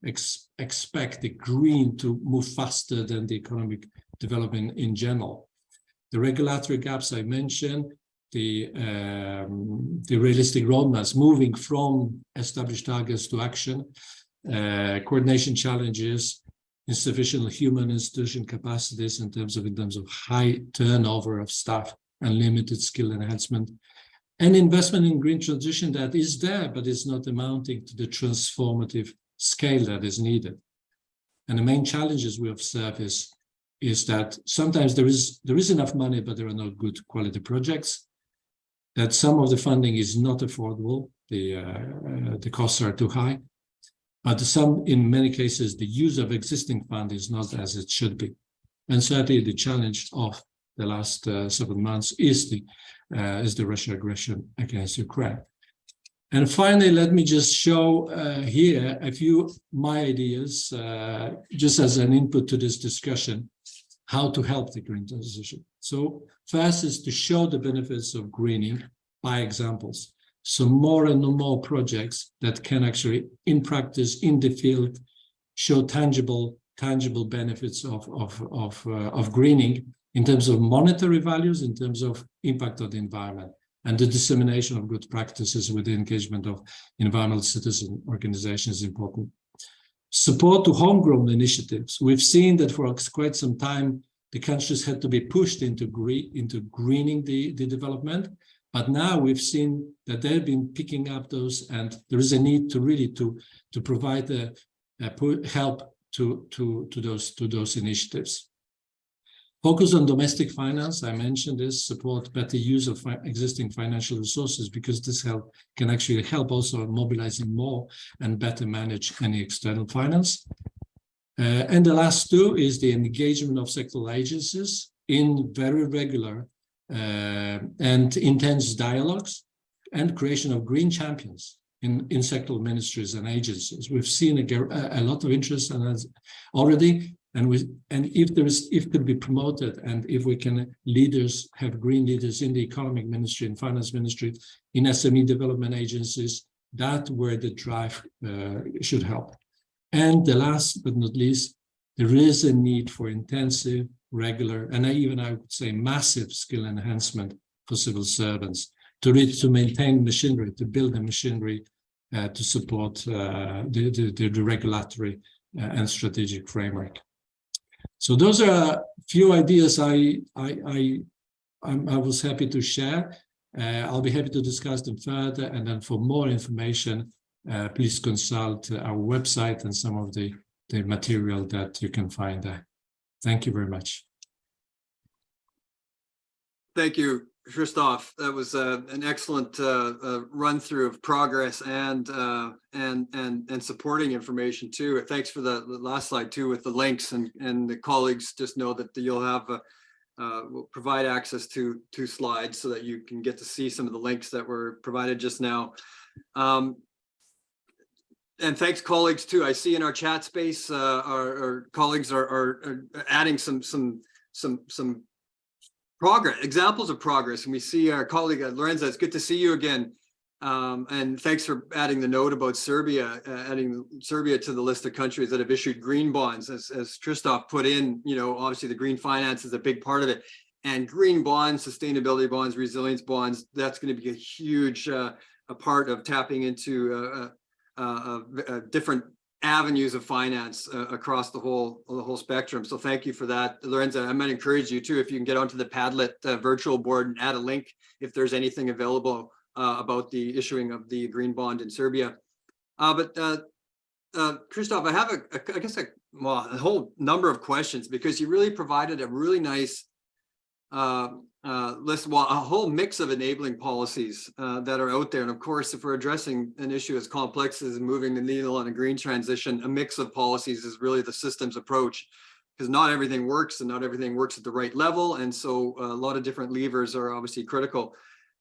expect the green to move faster than the economic development in general. The regulatory gaps I mentioned, the realistic roadmaps, moving from established targets to action, coordination challenges, insufficient human institution capacities in terms of high turnover of staff and limited skill enhancement, and investment in green transition that is there, but is not amounting to the transformative scale that is needed. And the main challenges we observe is that sometimes there is enough money, but there are not good quality projects, that some of the funding is not affordable, the costs are too high, but in many cases, the use of existing fund is not as it should be. And certainly the challenge of the last several months is the Russian aggression against Ukraine. And finally, let me just show here a few my ideas, just as an input to this discussion, how to help the green transition. So first is to show the benefits of greening by examples. So more and more projects that can actually, in practice, in the field, show tangible benefits of greening in terms of monetary values, in terms of impact on the environment, and the dissemination of good practices with the engagement of environmental citizen organizations is important. Support to homegrown initiatives. We've seen that for quite some time, the countries had to be pushed into greening the development, but now we've seen that they've been picking up those, and there is a need to really to provide help to those initiatives. Focus on domestic finance. I mentioned this, support better use of existing financial resources, because this can actually help also mobilizing more and better manage any external finance. And the last two is the engagement of sectoral agencies in very regular and intense dialogues, and creation of green champions in sectoral ministries and agencies. We've seen a lot of interest in already. And if it could be promoted, and if we can have green leaders in the economic ministry and finance ministry, in SME development agencies, that's where the drive should help. And the last but not least, there is a need for intensive, regular, and I would say massive skill enhancement for civil servants to maintain machinery, to build a machinery to support the regulatory and strategic framework. So those are a few ideas I was happy to share. I'll be happy to discuss them further, and then for more information, please consult our website and some of the material that you can find there. Thank you very much. Thank you, Christophe. That was an excellent run through of progress and supporting information too. Thanks for the last slide too with the links, and the colleagues just know that you'll have we'll provide access to 2 slides so that you can get to see some of the links that were provided just now. And thanks, colleagues too. I see in our chat space our colleagues are adding some progress, examples of progress. And we see our colleague Lorenza, it's good to see you again. And thanks for adding the note about Serbia, adding Serbia to the list of countries that have issued green bonds. As Christophe put in, obviously the green finance is a big part of it. And green bonds, sustainability bonds, resilience bonds, that's going to be a huge a part of tapping into different avenues of finance across the whole spectrum. So thank you for that, Lorenza. I might encourage you too, if you can get onto the Padlet virtual board and add a link if there's anything available about the issuing of the green bond in Serbia. But Christophe, I have a whole number of questions, because you really provided a really nice list, a whole mix of enabling policies that are out there. And of course, if we're addressing an issue as complex as moving the needle on a green transition, a mix of policies is really the systems approach, because not everything works and not everything works at the right level. And so a lot of different levers are obviously critical.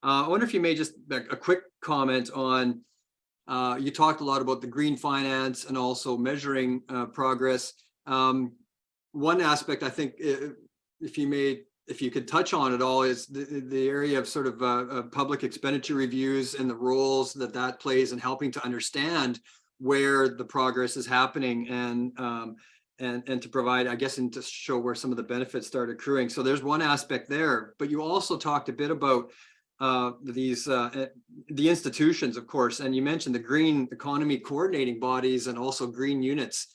I wonder if you may just a quick comment on, you talked a lot about the green finance and also measuring progress. One aspect I think, if you could touch on it all, is the area of sort of public expenditure reviews and the roles that plays in helping to understand where the progress is happening, and to provide, I guess, and to show where some of the benefits start accruing. So there's one aspect there, but you also talked a bit about the institutions, of course, and you mentioned the green economy coordinating bodies and also green units.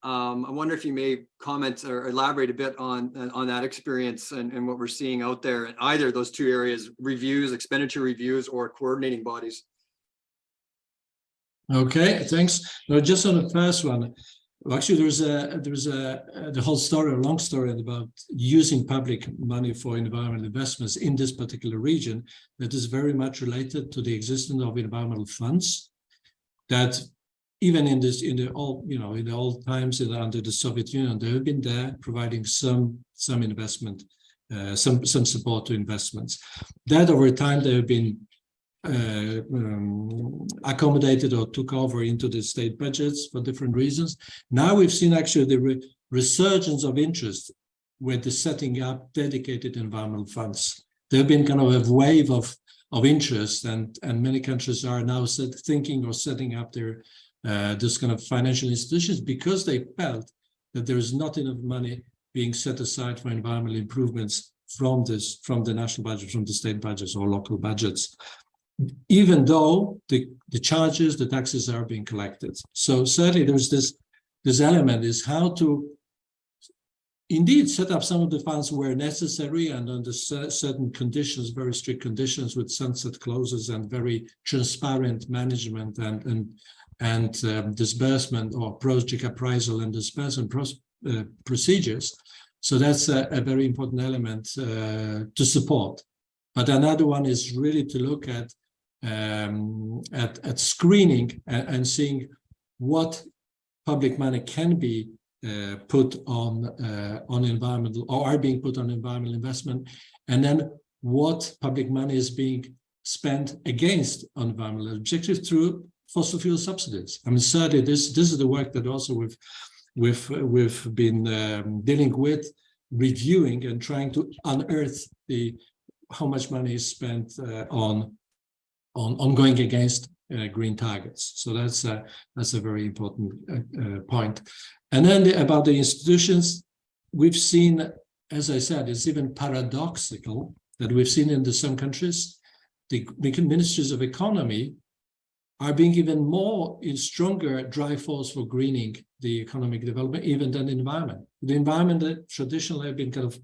I wonder if you may comment or elaborate a bit on that experience and what we're seeing out there in either of those two areas: reviews, expenditure reviews, or coordinating bodies. Okay, thanks. No, just on the first one, well, actually, there's the whole story, a long story about using public money for environmental investments in this particular region that is very much related to the existence of environmental funds that even in the old times under the Soviet Union, they have been there providing some investment, some support to investments. That over time they have been accommodated or took over into the state budgets for different reasons. Now we've seen actually the resurgence of interest with the setting up dedicated environmental funds. There have been kind of a wave of interest, and many countries are now thinking or setting up their this kind of financial institutions because they felt that there is not enough money being set aside for environmental improvements from the national budget, from the state budgets or local budgets, even though the charges, the taxes are being collected. So certainly there's this element is how to indeed set up some of the funds where necessary and under certain conditions, very strict conditions with sunset clauses and very transparent management and disbursement or project appraisal and disbursement procedures. So that's a very important element to support. But another one is really to look at screening and seeing what public money can be put on environmental or are being put on environmental investment, and then what public money is being spent against environmental objectives through fossil fuel subsidies. I mean, certainly this is the work that also we've been dealing with, reviewing and trying to unearth how much money is spent on going against green targets. So that's a very important point. And then about the institutions, we've seen, as I said, it's even paradoxical that we've seen in some countries, the ministries of economy are being even more in stronger drive force for greening the economic development, even than the environment. The environment that traditionally have been kind of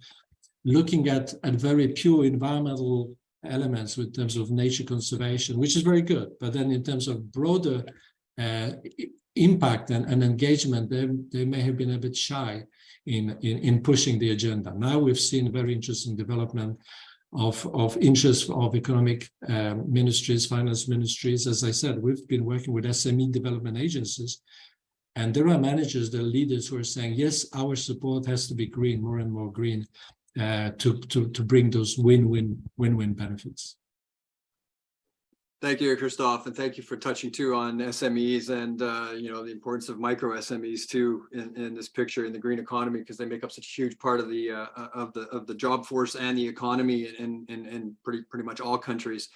looking at very pure environmental elements in terms of nature conservation, which is very good. But then in terms of broader impact and engagement, they may have been a bit shy in pushing the agenda. Now we've seen very interesting development of interest of economic ministries, finance ministries. As I said, we've been working with SME development agencies, and there are managers, there are leaders who are saying, yes, our support has to be green, more and more green, to bring those win-win benefits. Thank you, Christophe, and thank you for touching too on SMEs and the importance of micro SMEs too in this picture in the green economy, because they make up such a huge part of the job force and the economy in pretty much all countries.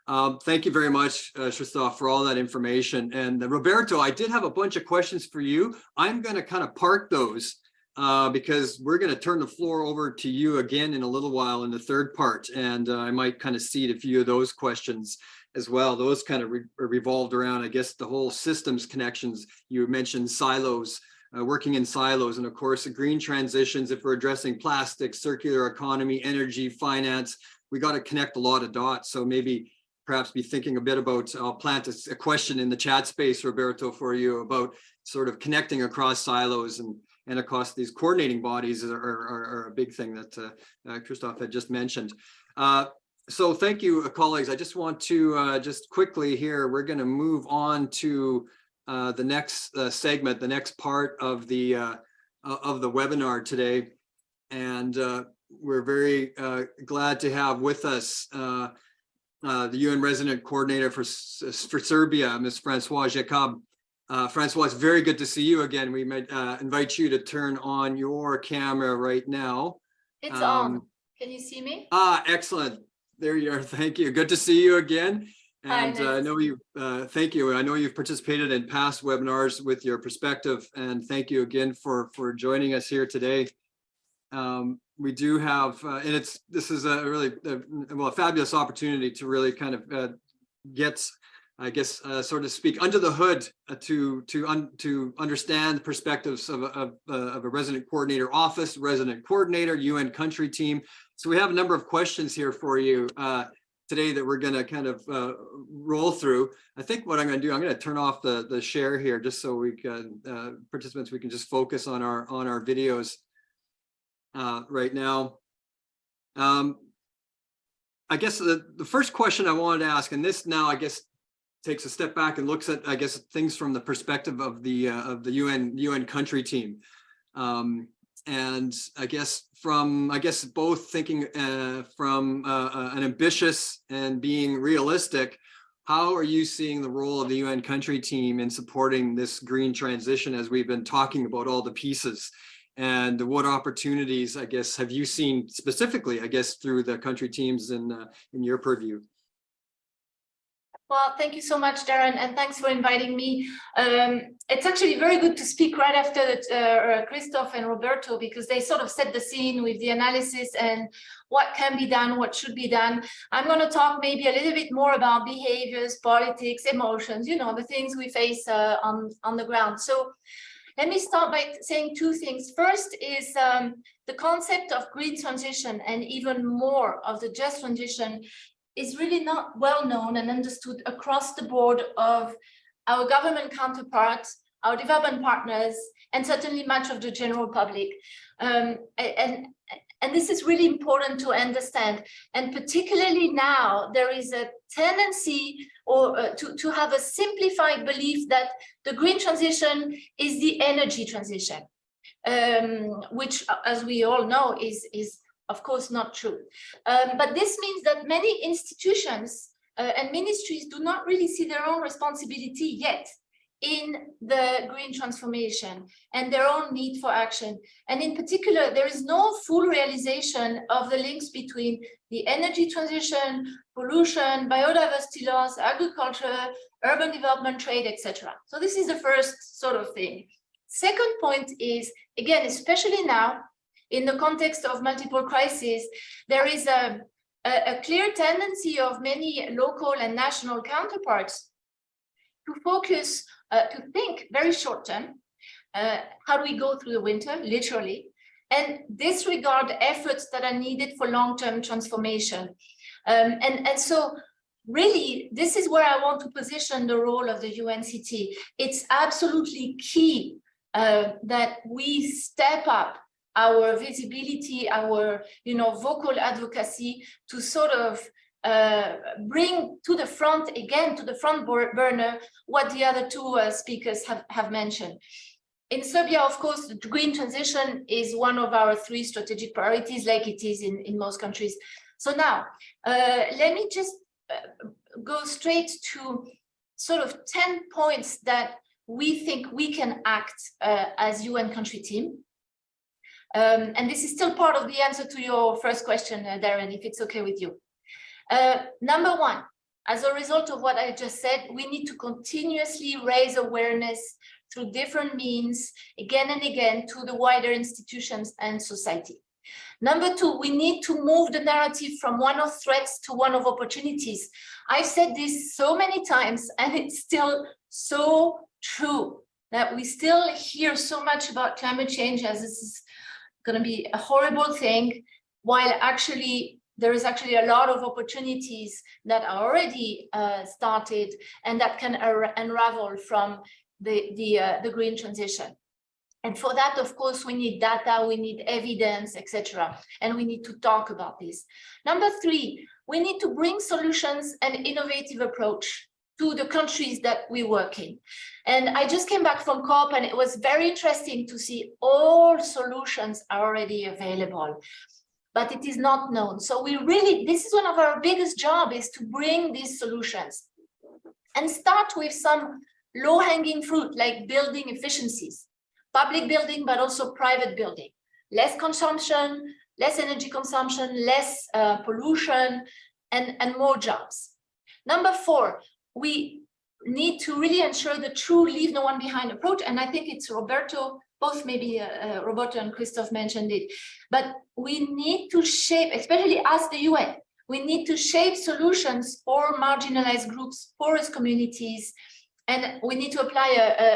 Thank you very much, Christophe, for all that information. And Roberto, I did have a bunch of questions for you. I'm going to kind of park those because we're going to turn the floor over to you again in a little while in the third part, and I might kind of seed a few of those questions as well. Those kind of revolved around, I guess, the whole systems connections. You mentioned silos, working in silos, and of course, the green transitions. If we're addressing plastics, circular economy, energy, finance, we got to connect a lot of dots. So maybe perhaps be thinking a bit about, I'll plant a question in the chat space, Roberto, for you about sort of connecting across silos and across these coordinating bodies are a big thing that Christophe had just mentioned. So thank you, colleagues. I just want to just quickly here, we're going to move on to the next segment, the next part of the webinar today. And we're very glad to have with us the UN Resident Coordinator for Serbia, Ms. Françoise Jacob. Françoise, it's very good to see you again. We might invite you to turn on your camera right now. It's on. Can you see me? Excellent. There you are. Thank you. Good to see you again. And Hi, I know you, thank you. I know you've participated in past webinars with your perspective, and thank you again for joining us here today. we do have, and this is a really a fabulous opportunity to really kind of get, I guess, so to speak, under the hood to understand the perspectives of a resident coordinator office, resident coordinator, UN country team. So we have a number of questions here for you today that we're going to kind of roll through. I think what I'm going to do, I'm going to turn off the share here just so we can participants, we can just focus on our videos right now. I guess the first question I wanted to ask, and this now I guess takes a step back and looks at, I guess, things from the perspective of the UN country team, and I guess both thinking from an ambitious and being realistic. How are you seeing the role of the UN country team in supporting this green transition, as we've been talking about all the pieces? And what opportunities, I guess, have you seen specifically, I guess, through the country teams in your purview? Well, thank you so much, Darren, and thanks for inviting me. It's actually very good to speak right after Christophe and Roberto, because they sort of set the scene with the analysis and what can be done, what should be done. I'm going to talk maybe a little bit more about behaviors, politics, emotions, you know, the things we face on the ground. So let me start by saying two things. First is the concept of green transition, and even more of the just transition, is really not well known and understood across the board of our government counterparts, our development partners, and certainly much of the general public. And this is really important to understand. And particularly now, there is a tendency to have a simplified belief that the green transition is the energy transition, which, as we all know, is of course not true. But this means that many institutions and ministries do not really see their own responsibility yet in the green transformation and their own need for action. And in particular, there is no full realization of the links between the energy transition, pollution, biodiversity loss, agriculture, urban development, trade, etc. So this is the first sort of thing. Second point is, again, especially now, in the context of multiple crises, there is a clear tendency of many local and national counterparts to focus, to think very short term, how do we go through the winter, literally, and disregard efforts that are needed for long-term transformation. And so really, this is where I want to position the role of the UNCT. It's absolutely key that we step up our visibility, our vocal advocacy, to sort of bring to the front again, to the front burner, what the other two speakers have mentioned. In Serbia, of course, the green transition is one of our 3 strategic priorities, like it is in most countries. So now, let me just go straight to sort of 10 points that we think we can act as UN country team. And this is still part of the answer to your first question, Darren, if it's okay with you. Number 1, as a result of what I just said, we need to continuously raise awareness through different means, again and again, to the wider institutions and society. Number 2, we need to move the narrative from one of threats to one of opportunities. I've said this so many times, and it's still so true, that we still hear so much about climate change as this is going to be a horrible thing, while actually there is actually a lot of opportunities that are already started and that can unravel from the green transition. And for that, of course, we need data, we need evidence, etc. And we need to talk about this. Number 3, we need to bring solutions and innovative approach to the countries that we work in. And I just came back from COP, and it was very interesting to see all solutions are already available, but it is not known. So we really, this is one of our biggest jobs, is to bring these solutions and start with some low-hanging fruit, like building efficiencies, public building, but also private building, less consumption, less energy consumption, less pollution, and more jobs. Number 4, we need to really ensure the true leave no one behind approach. And I think it's Roberto both maybe Roberto and Christophe mentioned it, but we need to shape, especially as the UN, we need to shape solutions for marginalized groups, poorest communities, and we need to apply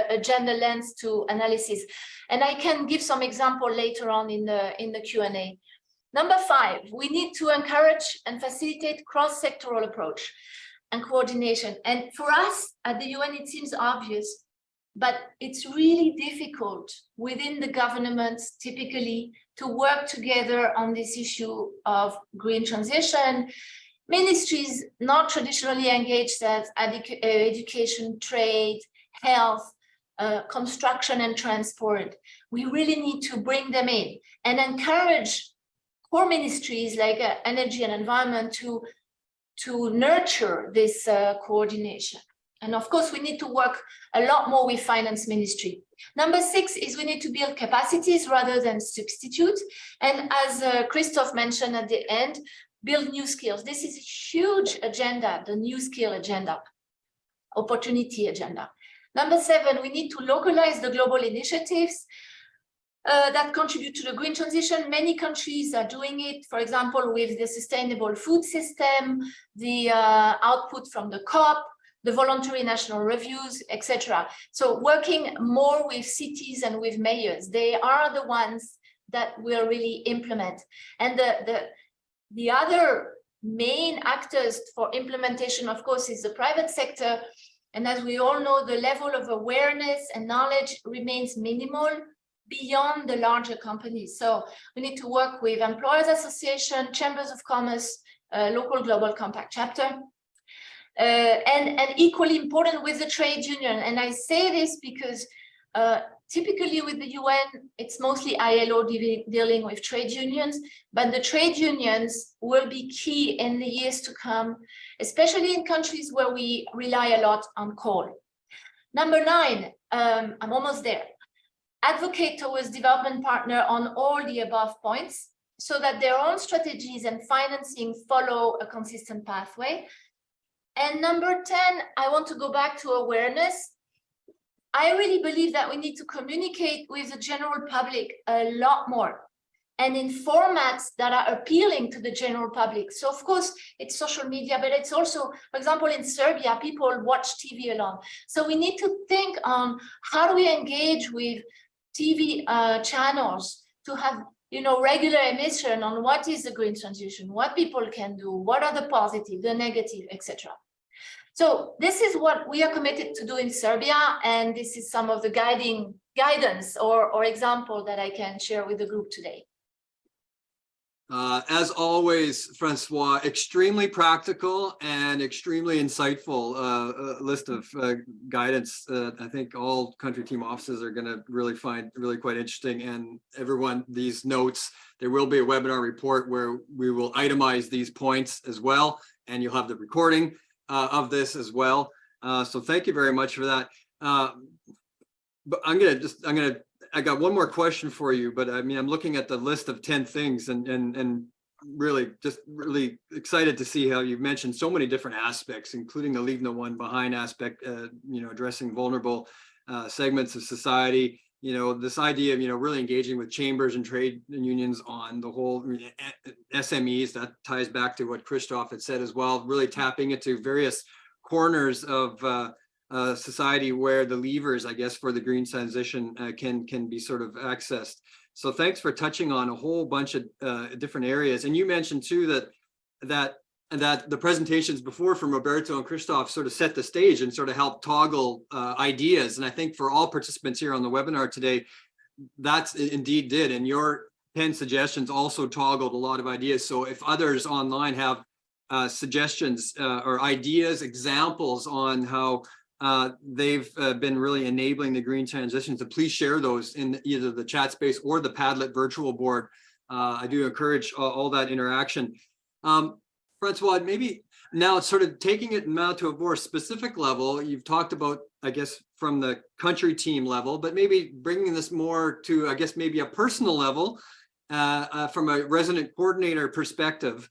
a gender lens to analysis. And I can give some example later on in the Q&A. Number 5, we need to encourage and facilitate cross-sectoral approach and coordination. And for us at the UN, it seems obvious, but it's really difficult within the governments typically to work together on this issue of green transition. Ministries not traditionally engaged as education, trade, health, construction and transport. We really need to bring them in and encourage core ministries like energy and environment to nurture this coordination. And of course, we need to work a lot more with finance ministry. Number 6 is we need to build capacities rather than substitute. And as Christophe mentioned at the end, build new skills. This is a huge agenda, the new skill agenda, opportunity agenda. Number 7, we need to localize the global initiatives that contribute to the green transition. Many countries are doing it, for example, with the sustainable food system, the output from the COP, the voluntary national reviews, etc. So working more with cities and with mayors, they are the ones that will really implement. And the other main actors for implementation, of course, is the private sector. And as we all know, the level of awareness and knowledge remains minimal beyond the larger companies. So we need to work with employers association, chambers of commerce, local global compact chapter, and equally important with the trade union. And I say this because typically with the UN, it's mostly ILO dealing with trade unions, but the trade unions will be key in the years to come, especially in countries where we rely a lot on coal. Number 9, I'm almost there. Advocate towards development partner on all the above points so that their own strategies and financing follow a consistent pathway. And number 10, I want to go back to awareness. I really believe that we need to communicate with the general public a lot more and in formats that are appealing to the general public. So of course, it's social media, but it's also, for example, in Serbia, people watch TV alone. So we need to think on how do we engage with TV channels to have, you know, regular emission on what is the green transition, what people can do, what are the positive, the negative, etc. So this is what we are committed to do in Serbia, and this is some of the guidance or example that I can share with the group today. As always, Francois, extremely practical and extremely insightful list of guidance. I think all country team offices are going to really find quite interesting. And everyone, these notes, there will be a webinar report where we will itemize these points as well, and you'll have the recording of this as well. So thank you very much for that. But I got one more question for you, but I mean, I'm looking at the list of 10 things and really excited to see how you've mentioned so many different aspects, including the leave no one behind aspect, you know, addressing vulnerable segments of society, you know, this idea of, you know, really engaging with chambers and trade unions on the whole SMEs, that ties back to what Christophe had said as well, really tapping into various corners of society where the levers, I guess, for the green transition can be sort of accessed. So thanks for touching on a whole bunch of different areas. And you mentioned too that the presentations before from Roberto and Christophe sort of set the stage and sort of help toggle ideas. And I think for all participants here on the webinar today, that's indeed did. And your 10 suggestions also toggled a lot of ideas. So if others online have suggestions or ideas, examples on how they've been really enabling the green transition, so please share those in either the chat space or the Padlet virtual board. I do encourage all that interaction. Francois, maybe now sort of taking it now to a more specific level, you've talked about, I guess, from the country team level, but maybe bringing this more to, I guess, maybe a personal level from a resident coordinator perspective.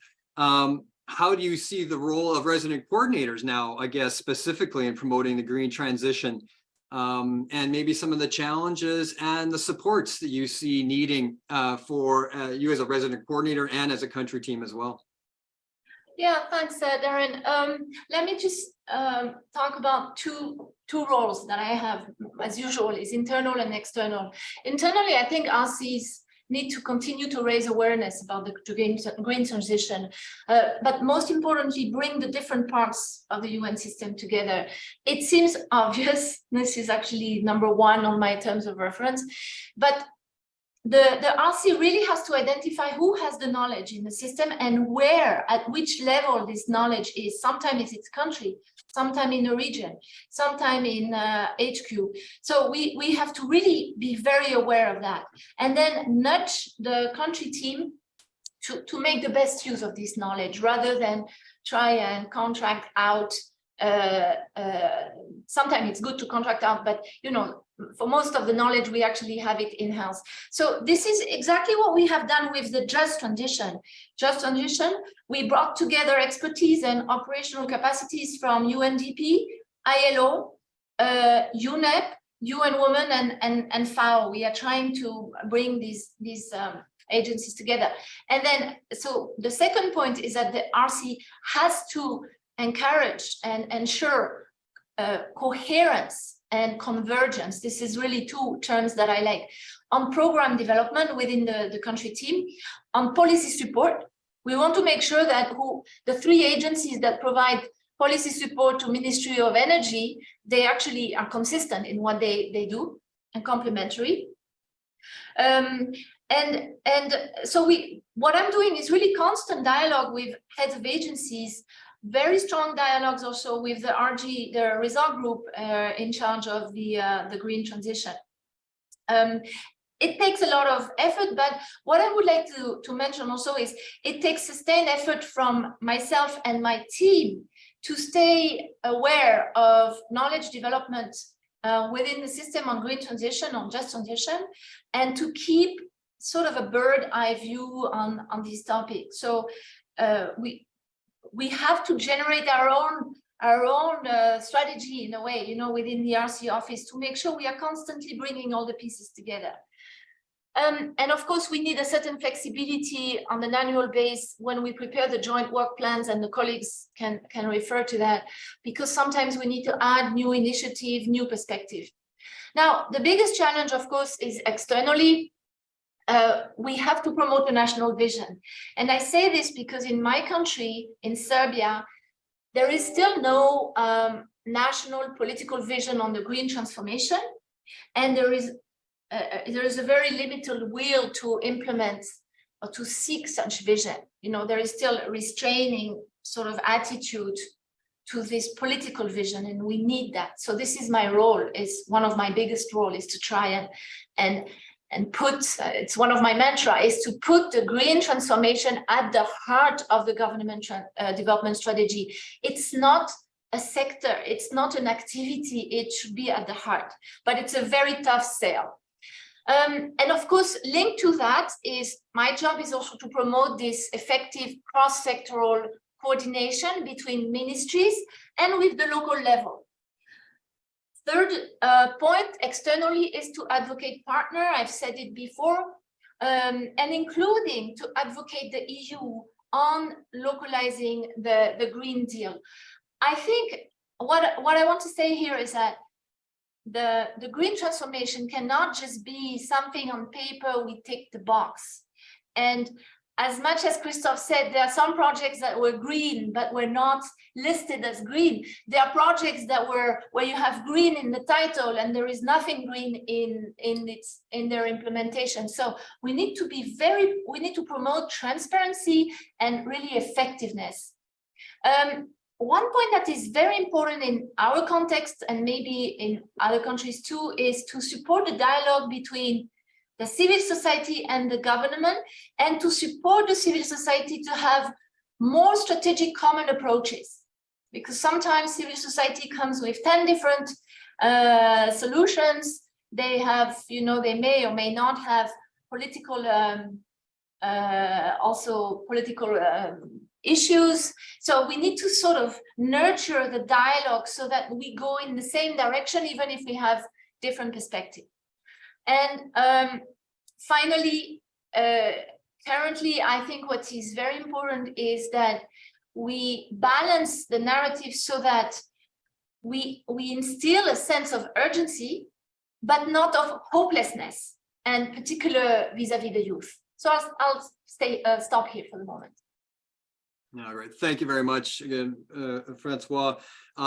How do you see the role of resident coordinators now, I guess, specifically in promoting the green transition? and maybe some of the challenges and the supports that you see needing for you as a resident coordinator and as a country team as well. Yeah, thanks, Darren. Let me just talk about two roles that I have, as usual, is internal and external. Internally, I think RCs need to continue to raise awareness about the green transition, but most importantly, bring the different parts of the UN system together. It seems obvious, this is actually number one on my terms of reference, but the RC really has to identify who has the knowledge in the system and where, at which level this knowledge is. Sometimes it's its country, sometimes in a region, sometimes in HQ. So we have to really be very aware of that, and then nudge the country team to make the best use of this knowledge rather than try and contract out. Sometimes it's good to contract out, but you know, for most of the knowledge, we actually have it in-house. So this is exactly what we have done with the Just Transition. Just Transition, we brought together expertise and operational capacities from UNDP, ILO, UNEP, UN Women, and FAO. We are trying to bring these agencies together. And then, so the second point is that the RC has to encourage and ensure coherence and convergence. This is really two terms that I like. On program development within the country team, on policy support, we want to make sure that the three agencies that provide policy support to Ministry of Energy, they actually are consistent in what they do and complementary. And so what I'm doing is really constant dialogue with heads of agencies, very strong dialogues also with the RG, the result group in charge of the green transition. It takes a lot of effort, but what I would like to mention also is it takes sustained effort from myself and my team to stay aware of knowledge development within the system on green transition, on just transition, and to keep sort of a bird eye view on these topics. So we have to generate our own strategy in a way, you know, within the RC office to make sure we are constantly bringing all the pieces together. And of course, we need a certain flexibility on an annual basis when we prepare the joint work plans, and the colleagues can refer to that, because sometimes we need to add new initiative, new perspective. Now, the biggest challenge, of course, is externally. We have to promote a national vision. And I say this because in my country, in Serbia, there is still no national political vision on the green transformation. And there is a very limited will to implement or to seek such vision. You know, there is still a restraining sort of attitude to this political vision, and we need that. So this is my role, is one of my biggest role, is to try and put, it's one of my mantra, is to put the green transformation at the heart of the government development strategy. It's not a sector, it's not an activity, it should be at the heart, but it's a very tough sell. And of course, linked to that is, my job is also to promote this effective cross-sectoral coordination between ministries and with the local level. Third point externally is to advocate partner. I've said it before, and including to advocate the EU on localizing the Green Deal. I think what I want to say here is that the green transformation cannot just be something on paper we tick the box. And as much as Christophe said, there are some projects that were green but were not listed as green. There are projects that were where you have green in the title and there is nothing green in their implementation. So we need to promote transparency and really effectiveness. One point that is very important in our context, and maybe in other countries too, is to support the dialogue between the civil society and the government, and to support the civil society to have more strategic common approaches. Because sometimes civil society comes with 10 different solutions. They have, you know, they may or may not have political, issues. So we need to sort of nurture the dialogue so that we go in the same direction, even if we have different perspectives. And finally, currently, I think what is very important is that we balance the narrative so that we instill a sense of urgency, but not of hopelessness, and particular vis-a-vis the youth. So I'll stop here for the moment. All right, thank you very much again, Francois.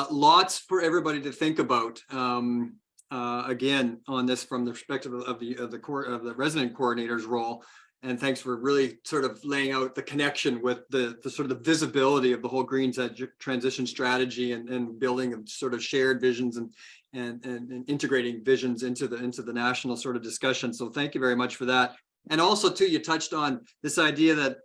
Lots for everybody to think about. Again, on this from the perspective of the resident coordinator's role. And thanks for really sort of laying out the connection with the sort of the visibility of the whole green transition strategy and building of sort of shared visions and integrating visions into the national sort of discussion. So thank you very much for that. And also too, you touched on this idea that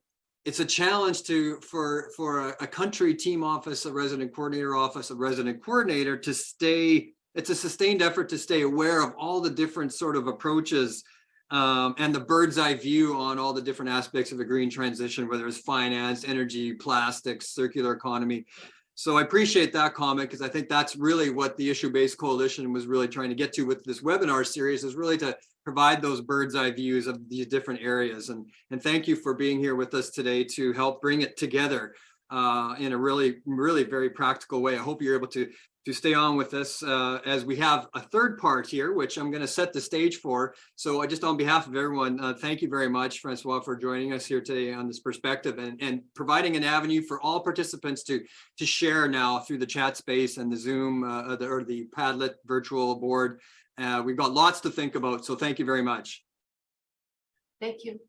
it's a challenge for a country team office, a resident coordinator office, a resident coordinator to stay. It's a sustained effort to stay aware of all the different sort of approaches and the bird's eye view on all the different aspects of a green transition, whether it's finance, energy, plastics, circular economy. So I appreciate that comment, because I think that's really what the issue-based coalition was really trying to get to with this webinar series, is really to provide those bird's eye views of these different areas. And thank you for being here with us today to help bring it together in a really, really very practical way. I hope you're able to stay on with us as we have a third part here, which I'm going to set the stage for. So just on behalf of everyone, thank you very much, Francois, for joining us here today on this perspective and providing an avenue for all participants to share now through the chat space and the Zoom or the Padlet virtual board. We've got lots to think about, so thank you very much. Thank you.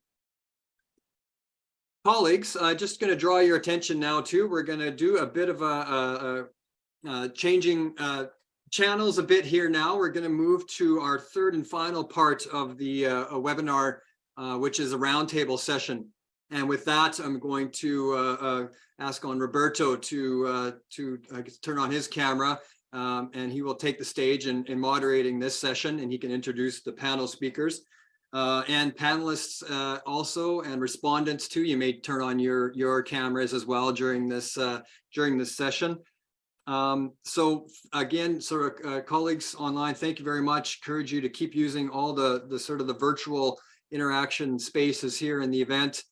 Colleagues, just going to draw your attention now too. We're going to do a bit of changing channels a bit here now. We're going to move to our third and final part of the webinar, which is a roundtable session. And with that, I'm going to ask on Roberto to turn on his camera, and he will take the stage in moderating this session, and he can introduce the panel speakers. And panelists also, and respondents too. You may turn on your cameras as well during this session. So again, sort of colleagues online, thank you very much. Encourage you to keep using all the sort of the virtual interaction spaces here in the event.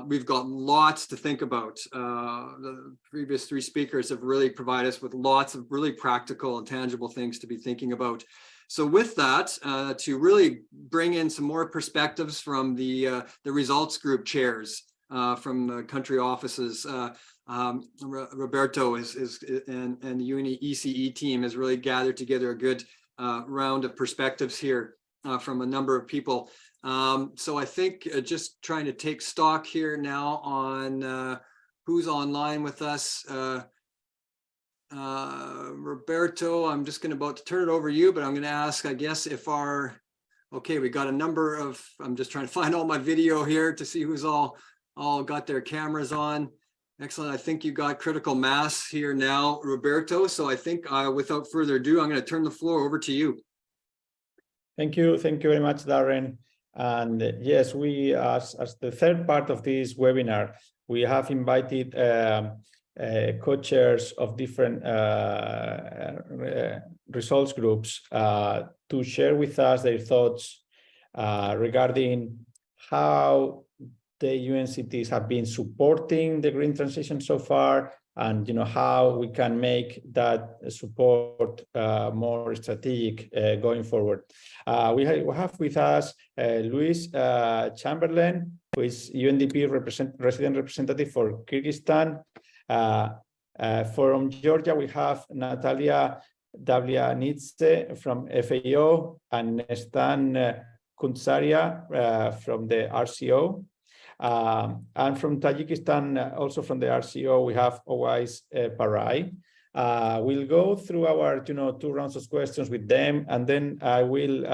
We've got lots to think about. The previous three speakers have really provided us with lots of really practical and tangible things to be thinking about. So with that, to really bring in some more perspectives from the results group chairs from the country offices, Roberto and the Uni ECE team has really gathered together a good round of perspectives here from a number of people. So I think just trying to take stock here now on who's online with us. Roberto, I'm just about to turn it over to you, but I'm going to ask, I guess, if okay, we got a number of, I'm just trying to find all my video here to see who's all got their cameras on. Excellent. I think you got critical mass here now, Roberto. So I think without further ado, I'm going to turn the floor over to you. Thank you very much, Darren. And yes, we, as the third part of this webinar, we have invited co-chairs of different results groups to share with us their thoughts regarding how the UNCTs have been supporting the green transition so far, and how we can make that support more strategic going forward. We have with us Luis Chamberlain, who is UNDP resident representative for Kyrgyzstan. From Georgia, we have Natalia Davlyanidze from FAO and Nestan Kuntsaria from the RCO. And from Tajikistan, also from the RCO, we have Owais Parai. We'll go through our 2 rounds of questions with them, and then I will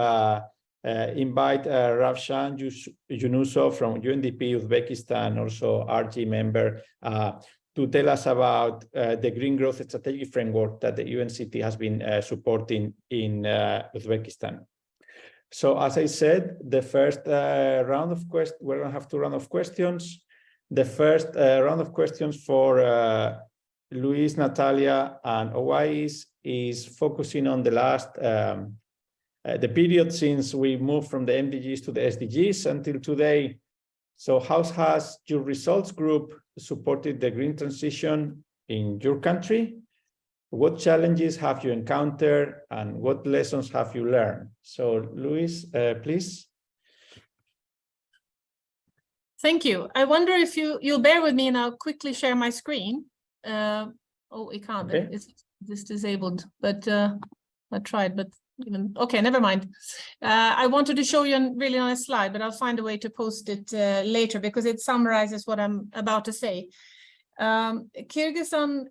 invite Ravshan Yunusov from UNDP Uzbekistan, also RG member, to tell us about the Green Growth Strategic Framework that the UNCT has been supporting in Uzbekistan. So as I said, the first round of questions, we're going to have 2 rounds of questions. The first round of questions for Luis, Natalia, and Owais is focusing on the last, the period since we moved from the MDGs to the SDGs until today. So how has your results group supported the green transition in your country? What challenges have you encountered and what lessons have you learned? So Luis, please. Thank you. I wonder if you'll bear with me and I'll quickly share my screen. Oh, it can't. Okay. It's disabled, but I tried, but even okay, never mind. I wanted to show you a really nice slide, but I'll find a way to post it later because it summarizes what I'm about to say. Kyrgyzstan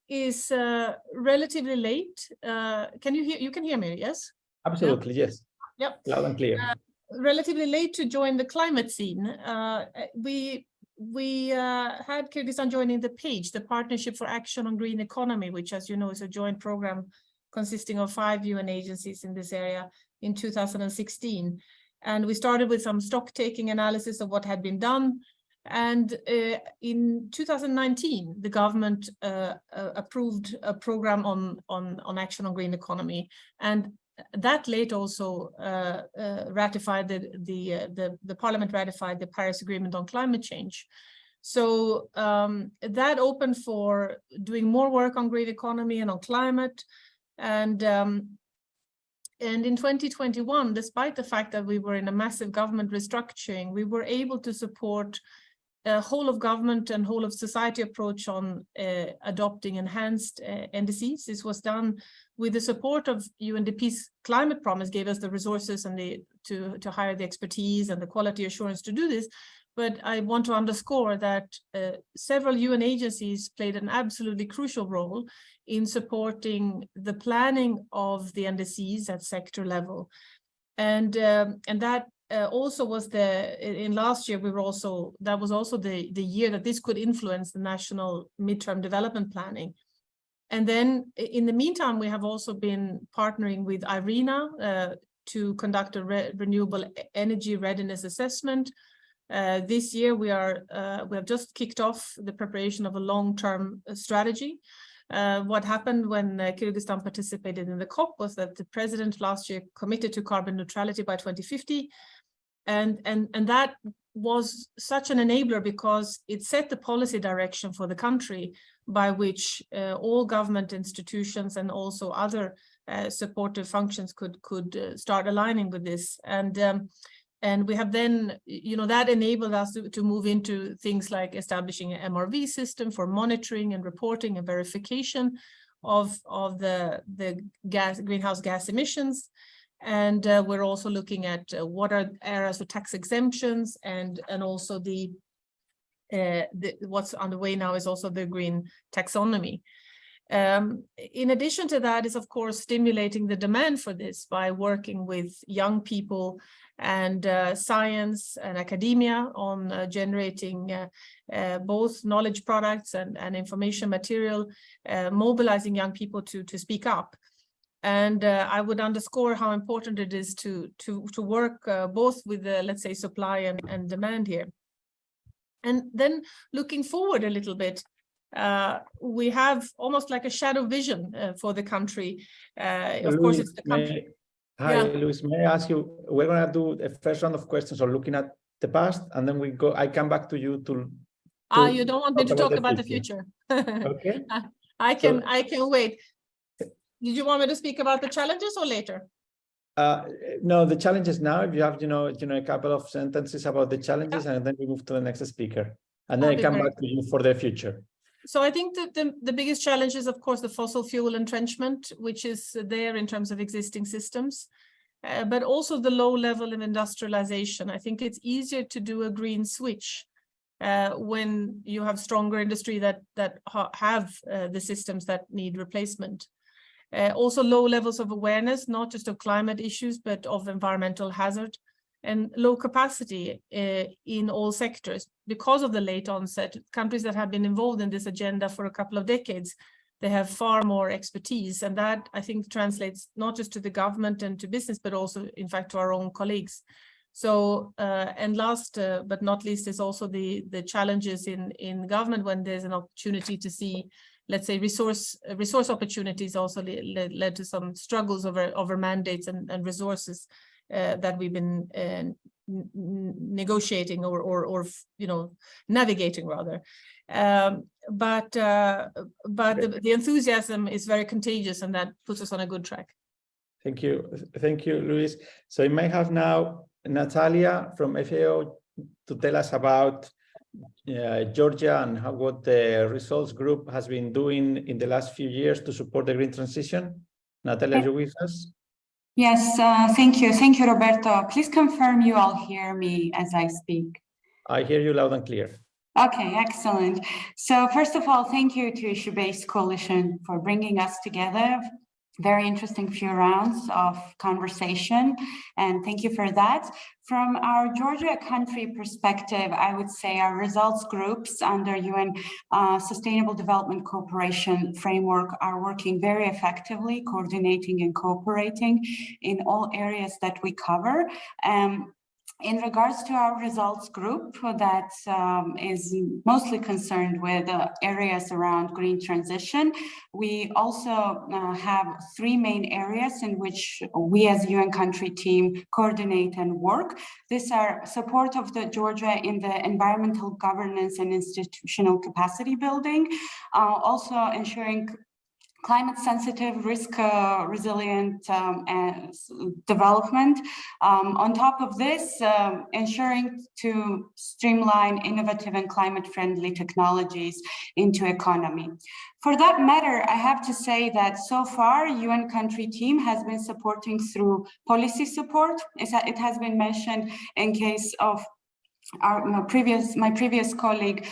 is relatively late. Can you hear? You can hear me, yes? Absolutely, yeah. Yes. Yep. Loud and clear. Relatively late to join the climate scene. We had Kyrgyzstan joining the PAGE, the Partnership for Action on Green Economy, which, as you know, is a joint program consisting of 5 UN agencies in this area in 2016. And we started with some stock-taking analysis of what had been done. And in 2019, the government approved a program on action on green economy. And that late also ratified the parliament ratified the Paris Agreement on climate change. So that opened for doing more work on green economy and on climate. And in 2021, despite the fact that we were in a massive government restructuring, we were able to support a whole of government and whole of society approach on adopting enhanced NDCs. This was done with the support of UNDP's climate promise, gave us the resources and to hire the expertise and the quality assurance to do this. But I want to underscore that several UN agencies played an absolutely crucial role in supporting the planning of the NDCs at sector level. And that also was in last year, that was also the year that this could influence the national midterm development planning. And then in the meantime, we have also been partnering with IRENA to conduct a renewable energy readiness assessment. This year, we have just kicked off the preparation of a long-term strategy. What happened when Kyrgyzstan participated in the COP was that the president last year committed to carbon neutrality by 2050. And that was such an enabler because it set the policy direction for the country by which all government institutions and also other supportive functions could start aligning with this. And we have then, that enabled us to move into things like establishing an MRV system for monitoring and reporting and verification of the greenhouse gas emissions. And we're also looking at what are areas of tax exemptions and also what's underway now is also the green taxonomy. In addition to that is, of course, stimulating the demand for this by working with young people and science and academia on generating both knowledge products and information material, mobilizing young people to speak up. And I would underscore how important it is to work both with the, let's say, supply and demand here. And then looking forward a little bit, we have almost like a shadow vision for the country. Of course, it's the country. Hi, Luis, may I ask you, we're going to do a first round of questions on looking at the past, and then I come back to you to you don't want me to talk about the future? Okay. I can wait. Did you want me to speak about the challenges or later? No, the challenges now. If you have, a couple of sentences about the challenges, and then we move to the next speaker, and then I come back to you for the future. So I think that the biggest challenge is, of course, the fossil fuel entrenchment, which is there in terms of existing systems, but also the low level of industrialization. I think it's easier to do a green switch when you have stronger industry that have the systems that need replacement. Also low levels of awareness, not just of climate issues, but of environmental hazard, and low capacity in all sectors. Because of the late onset, countries that have been involved in this agenda for a couple of decades, they have far more expertise. And that, I think, translates not just to the government and to business, but also, in fact, to our own colleagues. So, and last but not least is also the challenges in government when there's an opportunity to see, let's say, resource opportunities also led to some struggles over mandates and resources that we've been negotiating or navigating rather. But the enthusiasm is very contagious, and that puts us on a good track. Thank you, Luis. So I may have now Natalia from FAO to tell us about Georgia and what the results group has been doing in the last few years to support the green transition. Natalia, are you with us? Yes, thank you, Roberto. Please confirm you all hear me as I speak. I hear you loud and clear. Okay, excellent. So first of all, thank you to Issue-Based Coalition for bringing us together. Very interesting few rounds of conversation, and thank you for that. From our Georgia country perspective, I would say our results groups under UN Sustainable Development Cooperation Framework are working very effectively, coordinating and cooperating in all areas that we cover. In regards to our results group that is mostly concerned with areas around green transition, we also have three main areas in which we as UN country team coordinate and work. These are support of the Georgia in the environmental governance and institutional capacity building, also ensuring climate-sensitive, risk-resilient development. On top of this, ensuring to streamline innovative and climate-friendly technologies into economy. For that matter, I have to say that so far, UN country team has been supporting through policy support. It has been mentioned in case of my previous colleague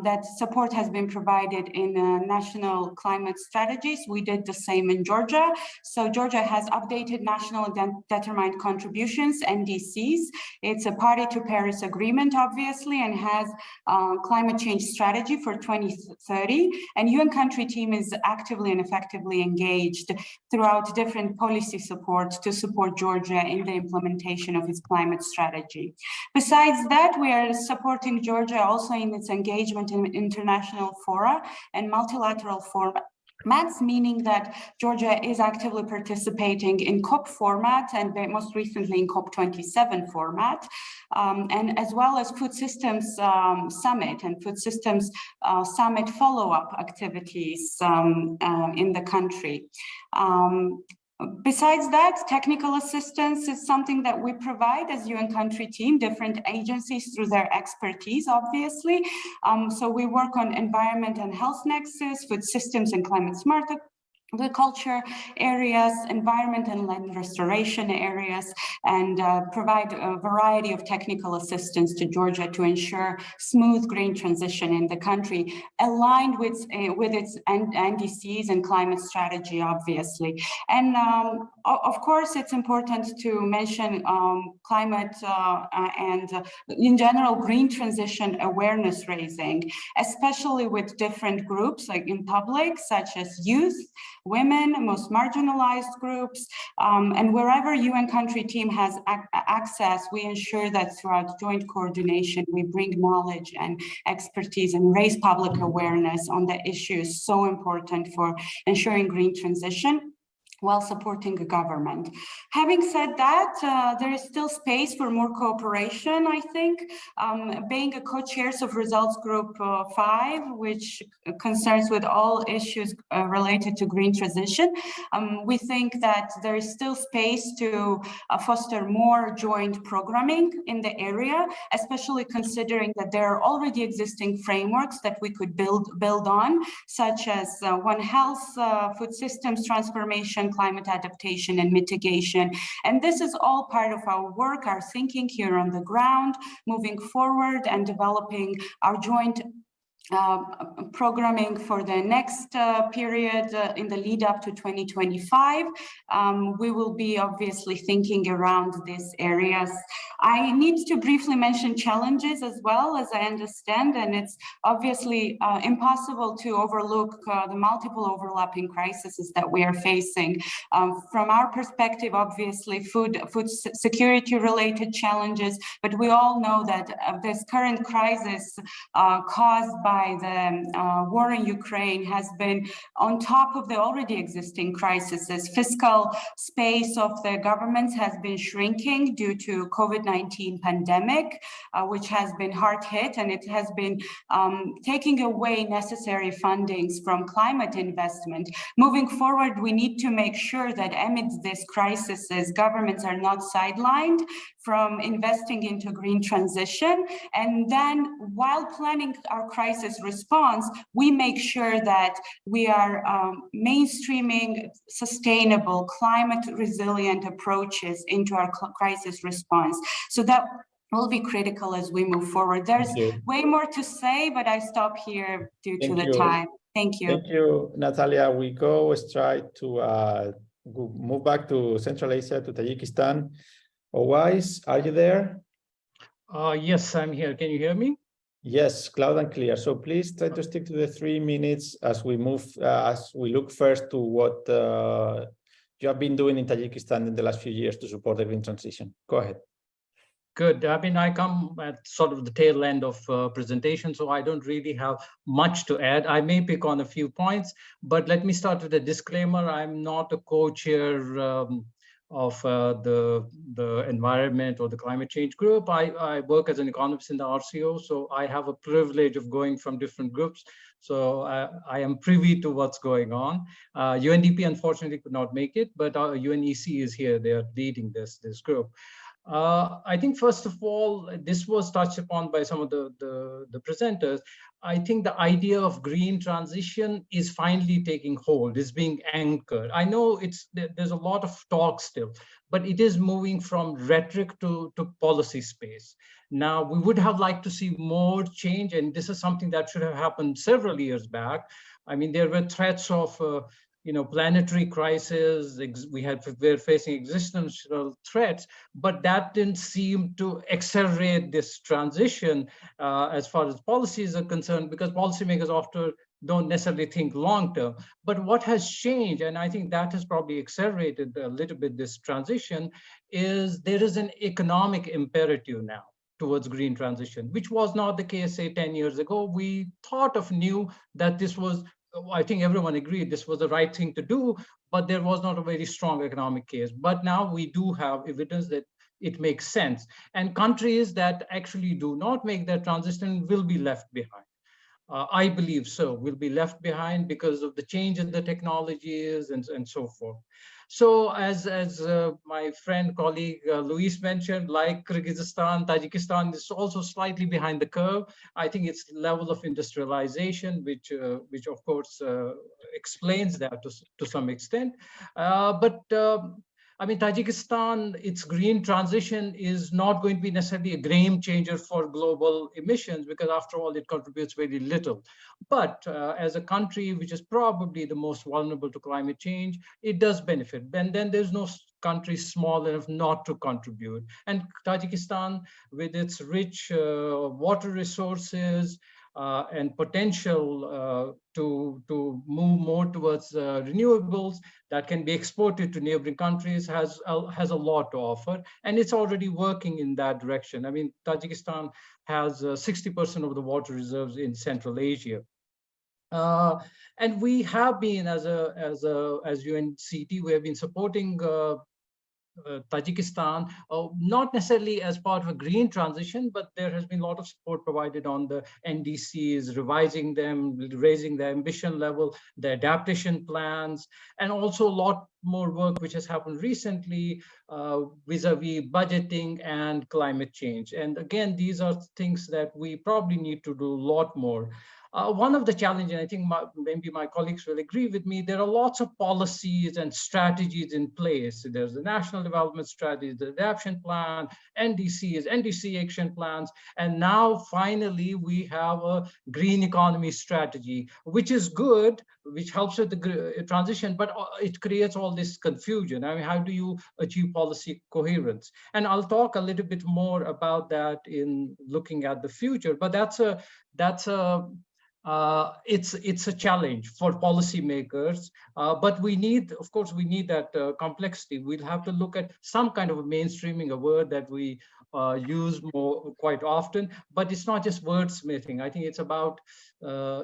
that support has been provided in national climate strategies. We did the same in Georgia. So Georgia has updated national determined contributions, NDCs. It's a party to Paris Agreement, obviously, and has climate change strategy for 2030. And UN country team is actively and effectively engaged throughout different policy support to support Georgia in the implementation of its climate strategy. Besides that, we are supporting Georgia also in its engagement in international fora and multilateral formats, meaning that Georgia is actively participating in COP format and most recently in COP27 format, and as well as Food Systems Summit and Food Systems Summit follow-up activities in the country. Besides that, technical assistance is something that we provide as UN country team, different agencies through their expertise, obviously. So we work on environment and health nexus, food systems and climate smart agriculture areas, environment and land restoration areas, and provide a variety of technical assistance to Georgia to ensure smooth green transition in the country, aligned with its NDCs and climate strategy, obviously. And of course, it's important to mention climate and in general, green transition awareness raising, especially with different groups like in public, such as youth, women, most marginalized groups, and wherever UN country team has access, we ensure that throughout joint coordination, we bring knowledge and expertise and raise public awareness on the issues so important for ensuring green transition while supporting the government. Having said that, there is still space for more cooperation, I think. Being a co-chairs of Results Group 5, which concerns with all issues related to green transition, we think that there is still space to foster more joint programming in the area, especially considering that there are already existing frameworks that we could build on, such as One Health, food systems transformation, climate adaptation and mitigation. And this is all part of our work, our thinking here on the ground, moving forward and developing our joint programming for the next period in the lead up to 2025. We will be obviously thinking around these areas. I need to briefly mention challenges as well, as I understand, and it's obviously impossible to overlook the multiple overlapping crises that we are facing. From our perspective, obviously food security related challenges, but we all know that this current crisis caused by the war in Ukraine has been on top of the already existing crises. Fiscal space of the governments has been shrinking due to COVID-19 pandemic, which has been hard hit, and it has been taking away necessary fundings from climate investment. Moving forward, we need to make sure that amidst this crisis, governments are not sidelined from investing into green transition. And then while planning our crisis response, we make sure that we are mainstreaming sustainable, climate resilient approaches into our crisis response. So that will be critical as we move forward. There's way more to say, but I stop here due to the time. Thank you. Thank you, Natalia. We go straight to move back to Central Asia, to Tajikistan. Owais, are you there? Yes, I'm here. Can you hear me? Yes, loud and clear. So please try to stick to the 3 minutes as we move, as we look first to what you have been doing in Tajikistan in the last few years to support the green transition. Go ahead. Good. I mean, I come at sort of the tail end of presentation, so I don't really have much to add. I may pick on a few points, but let me start with a disclaimer. I'm not a co-chair of the environment or the climate change group. I work as an economist in the RCO, so I have a privilege of going from different groups. So I am privy to what's going on. UNDP unfortunately could not make it, but UNEC is here. They are leading this group. I think first of all, this was touched upon by some of the presenters. I think the idea of green transition is finally taking hold, is being anchored. I know there's a lot of talk still, but it is moving from rhetoric to policy space. Now, we would have liked to see more change, and this is something that should have happened several years back. I mean, there were threats of planetary crisis. We're facing existential threats, but that didn't seem to accelerate this transition as far as policies are concerned, because policymakers often don't necessarily think long term. But what has changed, and I think that has probably accelerated a little bit this transition, is there is an economic imperative now towards green transition, which was not the case, say, 10 years ago. We knew that this was, I think everyone agreed this was the right thing to do, but there was not a very strong economic case. But now we do have evidence that it makes sense. And countries that actually do not make that transition will be left behind. I believe so, will be left behind because of the change in the technologies and so forth. So as my friend, colleague Luis mentioned, like Kyrgyzstan, Tajikistan is also slightly behind the curve. I think it's the level of industrialization, which of course explains that to some extent. I mean, Tajikistan, its green transition is not going to be necessarily a game changer for global emissions, because after all, it contributes very little. But as a country which is probably the most vulnerable to climate change, it does benefit. And then there's no country small enough not to contribute. And Tajikistan, with its rich water resources, and potential to move more towards renewables that can be exported to neighboring countries has a lot to offer, and it's already working in that direction. I mean, Tajikistan has 60% of the water reserves in Central Asia. And we have been, as UNCT, we have been supporting Tajikistan, not necessarily as part of a green transition, but there has been a lot of support provided on the NDCs, revising them, raising the ambition level, the adaptation plans, and also a lot more work which has happened recently vis-a-vis budgeting and climate change. And again, these are things that we probably need to do a lot more. One of the challenges, I think maybe my colleagues will agree with me, there are lots of policies and strategies in place. There's the National Development Strategy, the Adaptation Plan, NDCs, NDC action plans, and now finally we have a green economy strategy, which is good, which helps with the transition, but it creates all this confusion. I mean, how do you achieve policy coherence? And I'll talk a little bit more about that in looking at the future, but it's a challenge for policymakers, but we need, of course, we need that complexity. We'll have to look at some kind of a mainstreaming, a word that we use quite often, but it's not just wordsmithing. I think it's about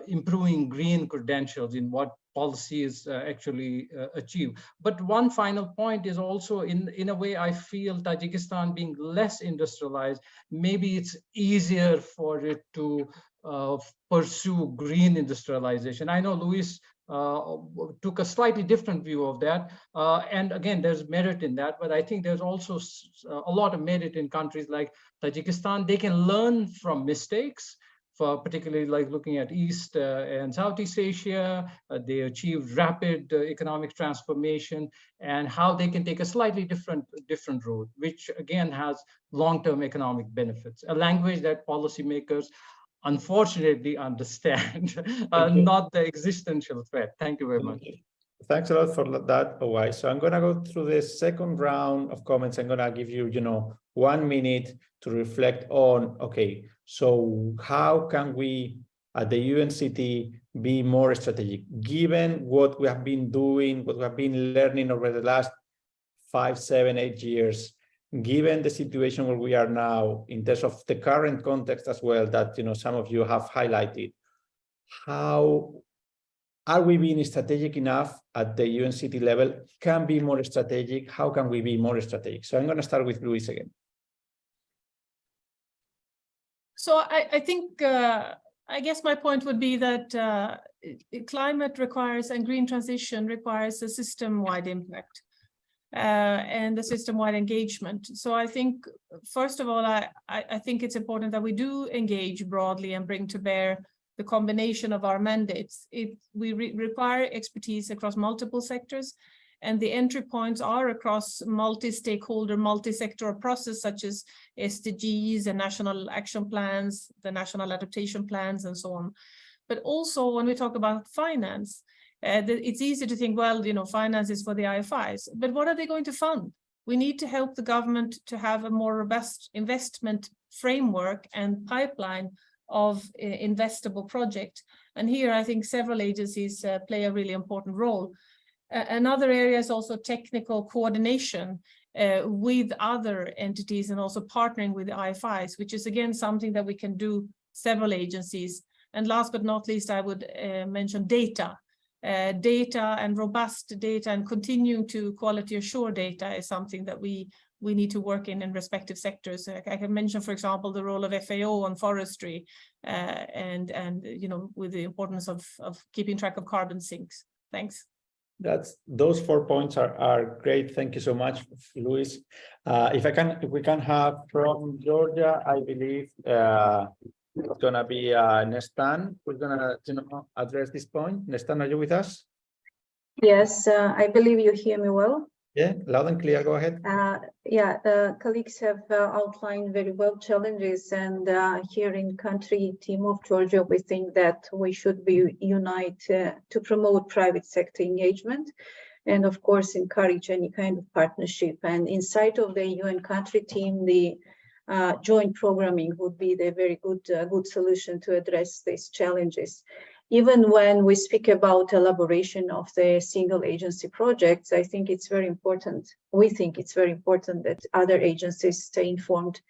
improving green credentials in what policies actually achieve. But one final point is also, in a way, I feel Tajikistan being less industrialized, maybe it's easier for it to pursue green industrialization. I know Luis took a slightly different view of that. And again, there's merit in that, but I think there's also a lot of merit in countries like Tajikistan. They can learn from mistakes, particularly like looking at East and Southeast Asia. They achieved rapid economic transformation, and how they can take a slightly different route, which again has long-term economic benefits. A language that policymakers unfortunately understand, not the existential threat. Thank you very much. Thanks a lot for that, Owais. So I'm going to go through the second round of comments. I'm going to give you, 1 minute to reflect on, okay, so how can we at the UNCT be more strategic, given what we have been doing, what we have been learning over the last 5, 7, 8 years, given the situation where we are now in terms of the current context as well, that some of you have highlighted. How are we being strategic enough at the UNCT level? Can be more strategic? How can we be more strategic? So I'm going to start with Luis again. So I think, I guess my point would be that climate requires, and green transition requires, a system-wide impact. And the system-wide engagement. So I think, first of all, I think it's important that we do engage broadly and bring to bear the combination of our mandates. We require expertise across multiple sectors, and the entry points are across multi-stakeholder, multi-sectoral process, such as SDGs and national action plans, the national adaptation plans, and so on. But also when we talk about finance, it's easy to think, well, finance is for the IFIs, but what are they going to fund? We need to help the government to have a more robust investment framework and pipeline of investable project. And here I think several agencies play a really important role. Another area is also technical coordination with other entities, and also partnering with the IFIs, which is again something that we can do, several agencies. And last but not least, I would mention data. Data and robust data and continuing to quality assure data is something that we need to work in respective sectors. I can mention, for example, the role of FAO on forestry, and with the importance of keeping track of carbon sinks. Thanks. Those 4 points are great. Thank you so much, Luis. If we can have from Georgia, I believe it's going to be Nestan who's going to address this point. Nestan, are you with us? Yes, I believe you hear me well. Yeah, loud and clear. Go ahead. Colleagues have outlined very well challenges, and here in country team of Georgia, we think that we should be unite to promote private sector engagement, and of course encourage any kind of partnership. And inside of the UN country team, the joint programming would be the very good solution to address these challenges. Even when we speak about elaboration of the single agency projects, I think it's very important. We think it's very important that other agencies stay informed,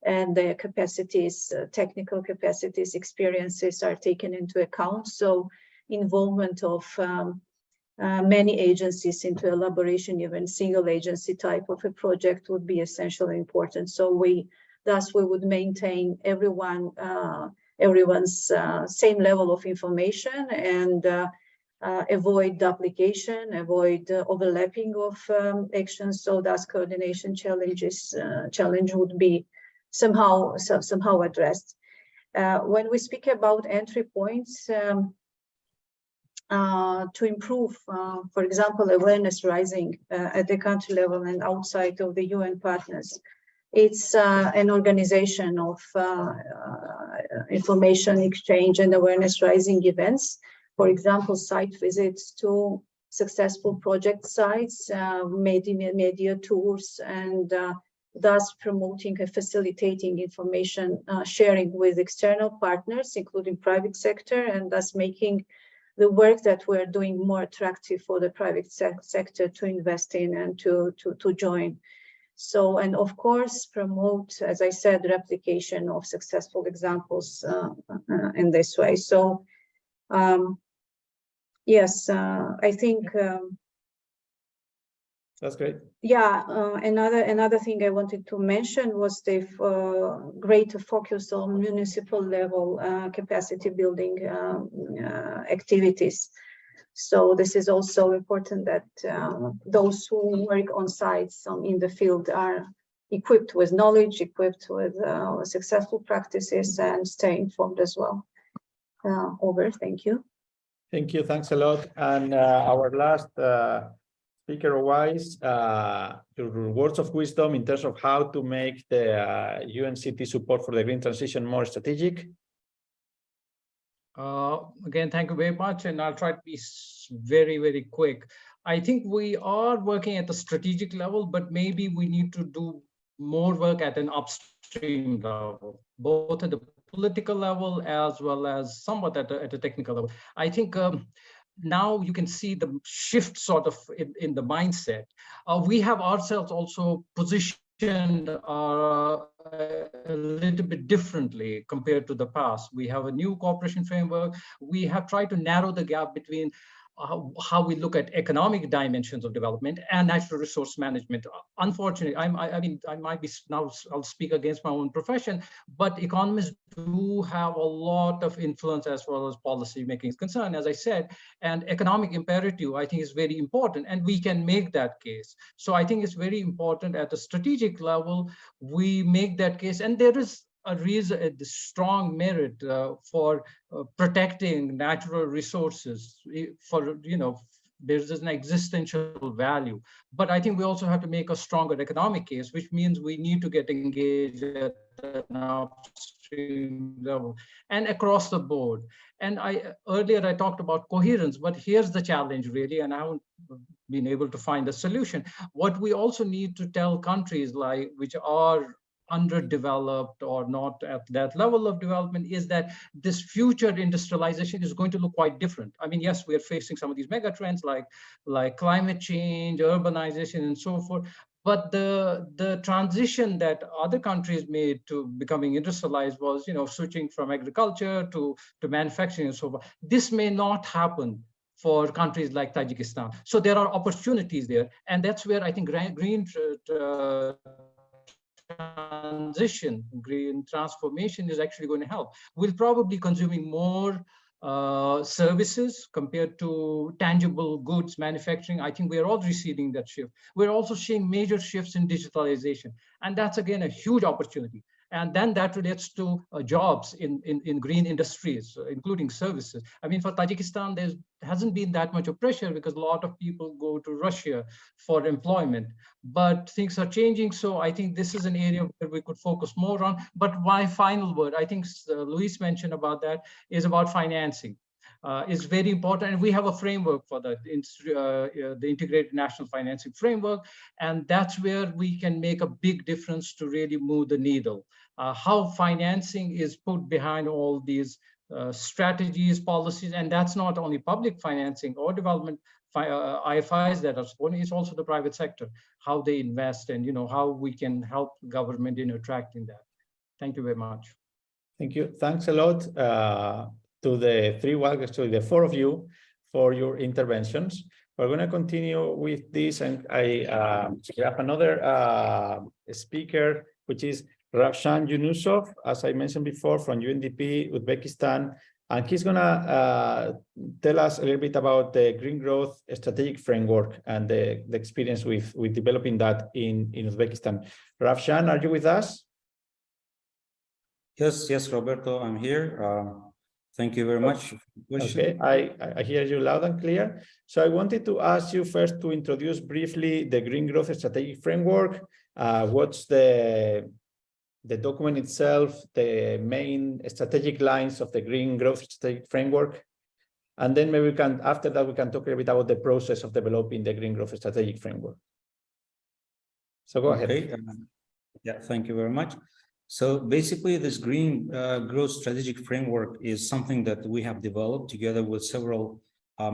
and their capacities, technical capacities, experiences are taken into account. So involvement of many agencies into elaboration, even single agency type of a project, would be essentially important. So thus we would maintain everyone's same level of information, and avoid duplication, avoid overlapping of actions. So thus coordination challenge would be somehow addressed. When we speak about entry points, to improve, for example, awareness rising at the country level and outside of the UN partners, it's an organization of information exchange and awareness rising events. For example, site visits to successful project sites, media tours, and thus promoting and facilitating information sharing with external partners, including private sector, and thus making the work that we're doing more attractive for the private sector to invest in and to join. So, and of course, promote, as I said, replication of successful examples in this way. So, yes, I think that's great. Yeah, another thing I wanted to mention was the greater focus on municipal level capacity building activities. So this is also important that those who work on sites in the field are equipped with knowledge, equipped with successful practices, and stay informed as well. Over, thank you. Thank you, thanks a lot. And our last speaker-wise, your words of wisdom in terms of how to make the UNCT support for the green transition more strategic. Again, thank you very much, and I'll try to be very, very quick. I think we are working at the strategic level, but maybe we need to do more work at an upstream level, both at the political level as well as somewhat at a technical level. I think now you can see the shift sort of in the mindset. We have ourselves also positioned a little bit differently compared to the past. We have a new cooperation framework. We have tried to narrow the gap between how we look at economic dimensions of development and natural resource management. Unfortunately, I mean, I might be now, I'll speak against my own profession, but economists do have a lot of influence as far as policy making is concerned, as I said, and economic imperative, I think, is very important, and we can make that case. So I think it's very important at the strategic level, we make that case, and there is a reason, a strong merit for protecting natural resources. For, you know, there's an existential value. But I think we also have to make a stronger economic case, which means we need to get engaged at an upstream level and across the board. And earlier I talked about coherence, but here's the challenge really, and I haven't been able to find a solution. What we also need to tell countries like which are underdeveloped or not at that level of development is that this future industrialization is going to look quite different. I mean, yes, we are facing some of these mega trends like climate change, urbanization, and so forth. But the transition that other countries made to becoming industrialized was, you know, switching from agriculture to manufacturing and so forth. This may not happen for countries like Tajikistan. So there are opportunities there, and that's where I think green transition, green transformation is actually going to help. We'll probably be consuming more services compared to tangible goods manufacturing. I think we're already seeing that shift. We're also seeing major shifts in digitalization, and that's again a huge opportunity. And then that relates to jobs in green industries, including services. I mean, for Tajikistan, there hasn't been that much of pressure because a lot of people go to Russia for employment. But things are changing, so I think this is an area where we could focus more on. But my final word, I think Luis mentioned about that, is about financing. Is very important, and we have a framework for that, the Integrated National Financing Framework, and that's where we can make a big difference to really move the needle. How financing is put behind all these strategies, policies, and that's not only public financing or development IFIs that are supporting, it's also the private sector, how they invest, and, you know, how we can help government in attracting that. Thank you very much. Thank you. Thanks a lot to the actually the four of you for your interventions. We're going to continue with this, and I have another speaker, which is Ravshan Yunusov, as I mentioned before, from UNDP, Uzbekistan, and he's going to tell us a little bit about the Green Growth Strategic Framework and the experience with developing that in Uzbekistan. Ravshan, are you with us? Yes, Roberto, I'm here. Thank you very much for the question. Okay, I hear you loud and clear. So I wanted to ask you first to introduce briefly the Green Growth Strategic Framework. What's the document itself, the main strategic lines of the Green Growth Strategic Framework? And then maybe we can, after that, we can talk a little bit about the process of developing the Green Growth Strategic Framework. So go ahead. Yeah, thank you very much. So basically, this Green Growth Strategic Framework is something that we have developed together with several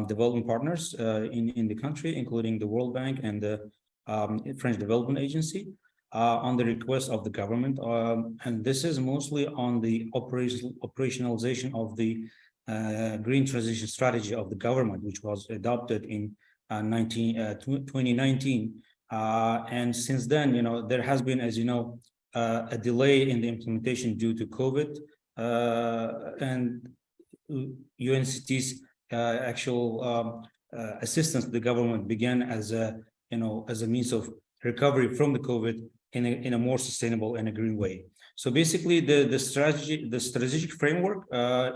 development partners in the country, including the World Bank and the French Development Agency, on the request of the government. And this is mostly on the operationalization of the green transition strategy of the government, which was adopted in 2019. And since then, there has been, as you know, a delay in the implementation due to COVID, and UNCT's actual assistance to the government began as a means of recovery from the COVID in a more sustainable and a green way. So basically, the strategic framework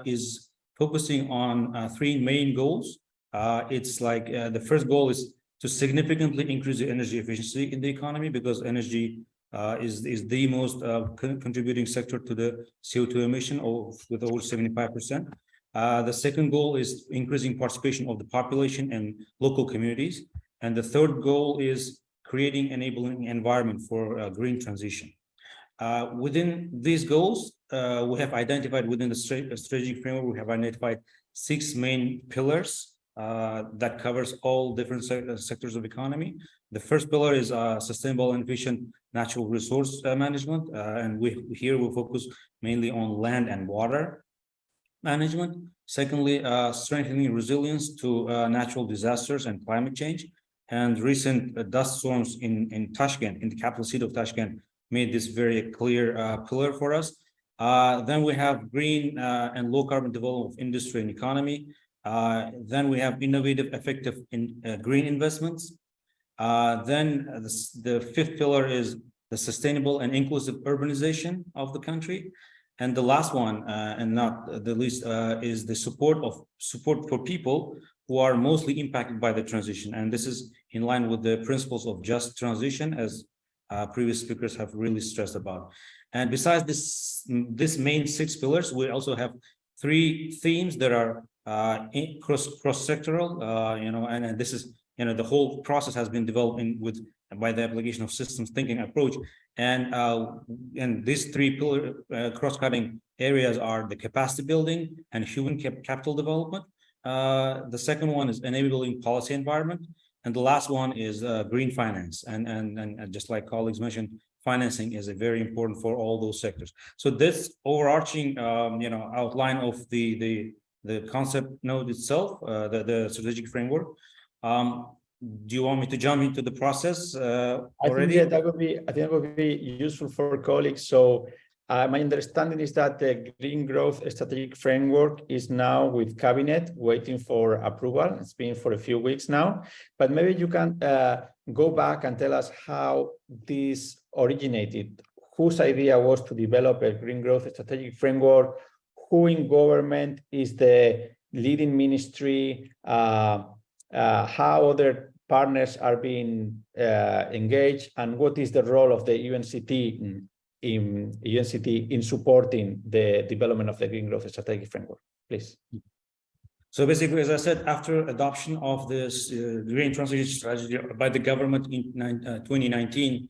is focusing on three main goals. It's like the first goal is to significantly increase the energy efficiency in the economy, because energy is the most contributing sector to the CO2 emission with over 75%. The second goal is increasing participation of the population and local communities. And the third goal is creating enabling environment for green transition. Within these goals, we have identified within the strategic framework, we have identified 6 main pillars that covers all different sectors of economy. The first pillar is sustainable and efficient natural resource management, and here we focus mainly on land and water management. Secondly, strengthening resilience to natural disasters and climate change. And recent dust storms in Tashkent, in the capital city of Tashkent, made this very clear pillar for us. Then we have green and low carbon development of industry and economy. Then we have innovative, effective green investments. Then the fifth pillar is the sustainable and inclusive urbanization of the country. And the last one, and not the least, is the support for people who are mostly impacted by the transition. And this is in line with the principles of just transition, as previous speakers have really stressed about. And besides this main 6 pillars, we also have 3 themes that are cross-sectoral, and this is, the whole process has been developed by the application of systems thinking approach. And these 3 pillar cross-cutting areas are the capacity building and human capital development. The second one is enabling policy environment. And the last one is green finance. And just like colleagues mentioned, financing is very important for all those sectors. So this overarching, outline of the concept node itself, the strategic framework. Do you want me to jump into the process already? I think that would be useful for colleagues. So my understanding is that the Green Growth Strategic Framework is now with Cabinet waiting for approval. It's been for a few weeks now, but maybe you can go back and tell us how this originated, whose idea was to develop a Green Growth Strategic Framework, who in government is the leading ministry, how other partners are being engaged, and what is the role of the UNCT in supporting the development of the Green Growth Strategic Framework, please. So basically, as I said, after adoption of this green transition strategy by the government in 2019,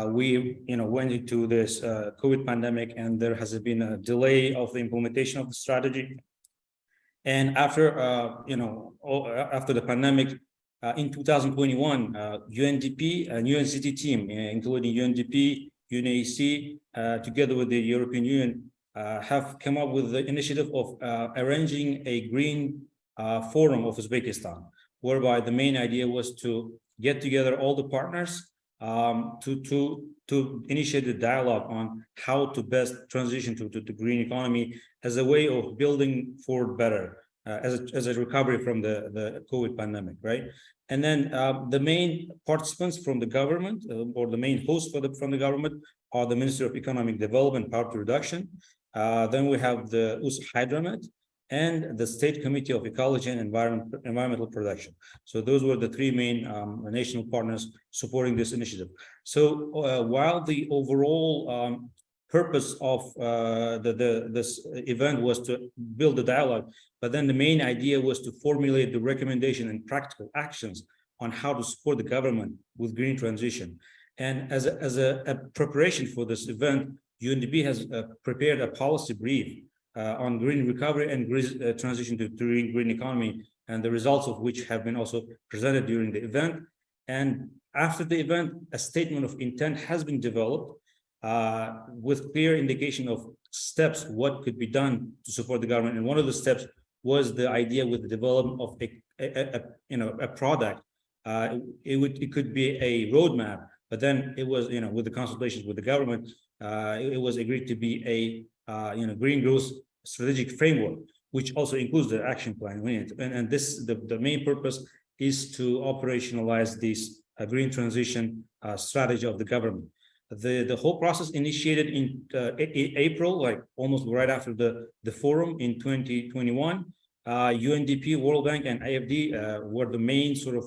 we went into this COVID pandemic, and there has been a delay of the implementation of the strategy. And after after the pandemic, in 2021, UNDP and UNCT team, including UNDP, UNAC, together with the European Union, have come up with the initiative of arranging a green forum of Uzbekistan, whereby the main idea was to get together all the partners to initiate a dialogue on how to best transition to the green economy as a way of building forward better, as a recovery from the COVID pandemic, right? And then the main participants from the government, or the main hosts from the government, are the Ministry of Economic Development, Poverty Reduction, Then we have the US Hydromet and the State Committee of Ecology and Environmental Protection. So those were the three main national partners supporting this initiative. So while the overall purpose of this event was to build a dialogue, but then the main idea was to formulate the recommendation and practical actions on how to support the government with green transition. And as a preparation for this event, UNDP has prepared a policy brief on green recovery and green transition to green economy, and the results of which have been also presented during the event. And after the event, a statement of intent has been developed with clear indication of steps, what could be done to support the government. And one of the steps was the idea with the development of a product. It could be a roadmap, but then it was, with the consultations with the government, it was agreed to be a green growth strategic framework, which also includes the action plan. And this, the main purpose is to operationalize this green transition strategy of the government. The whole process initiated in April, like almost right after the forum in 2021. UNDP, World Bank, and IFD were the main sort of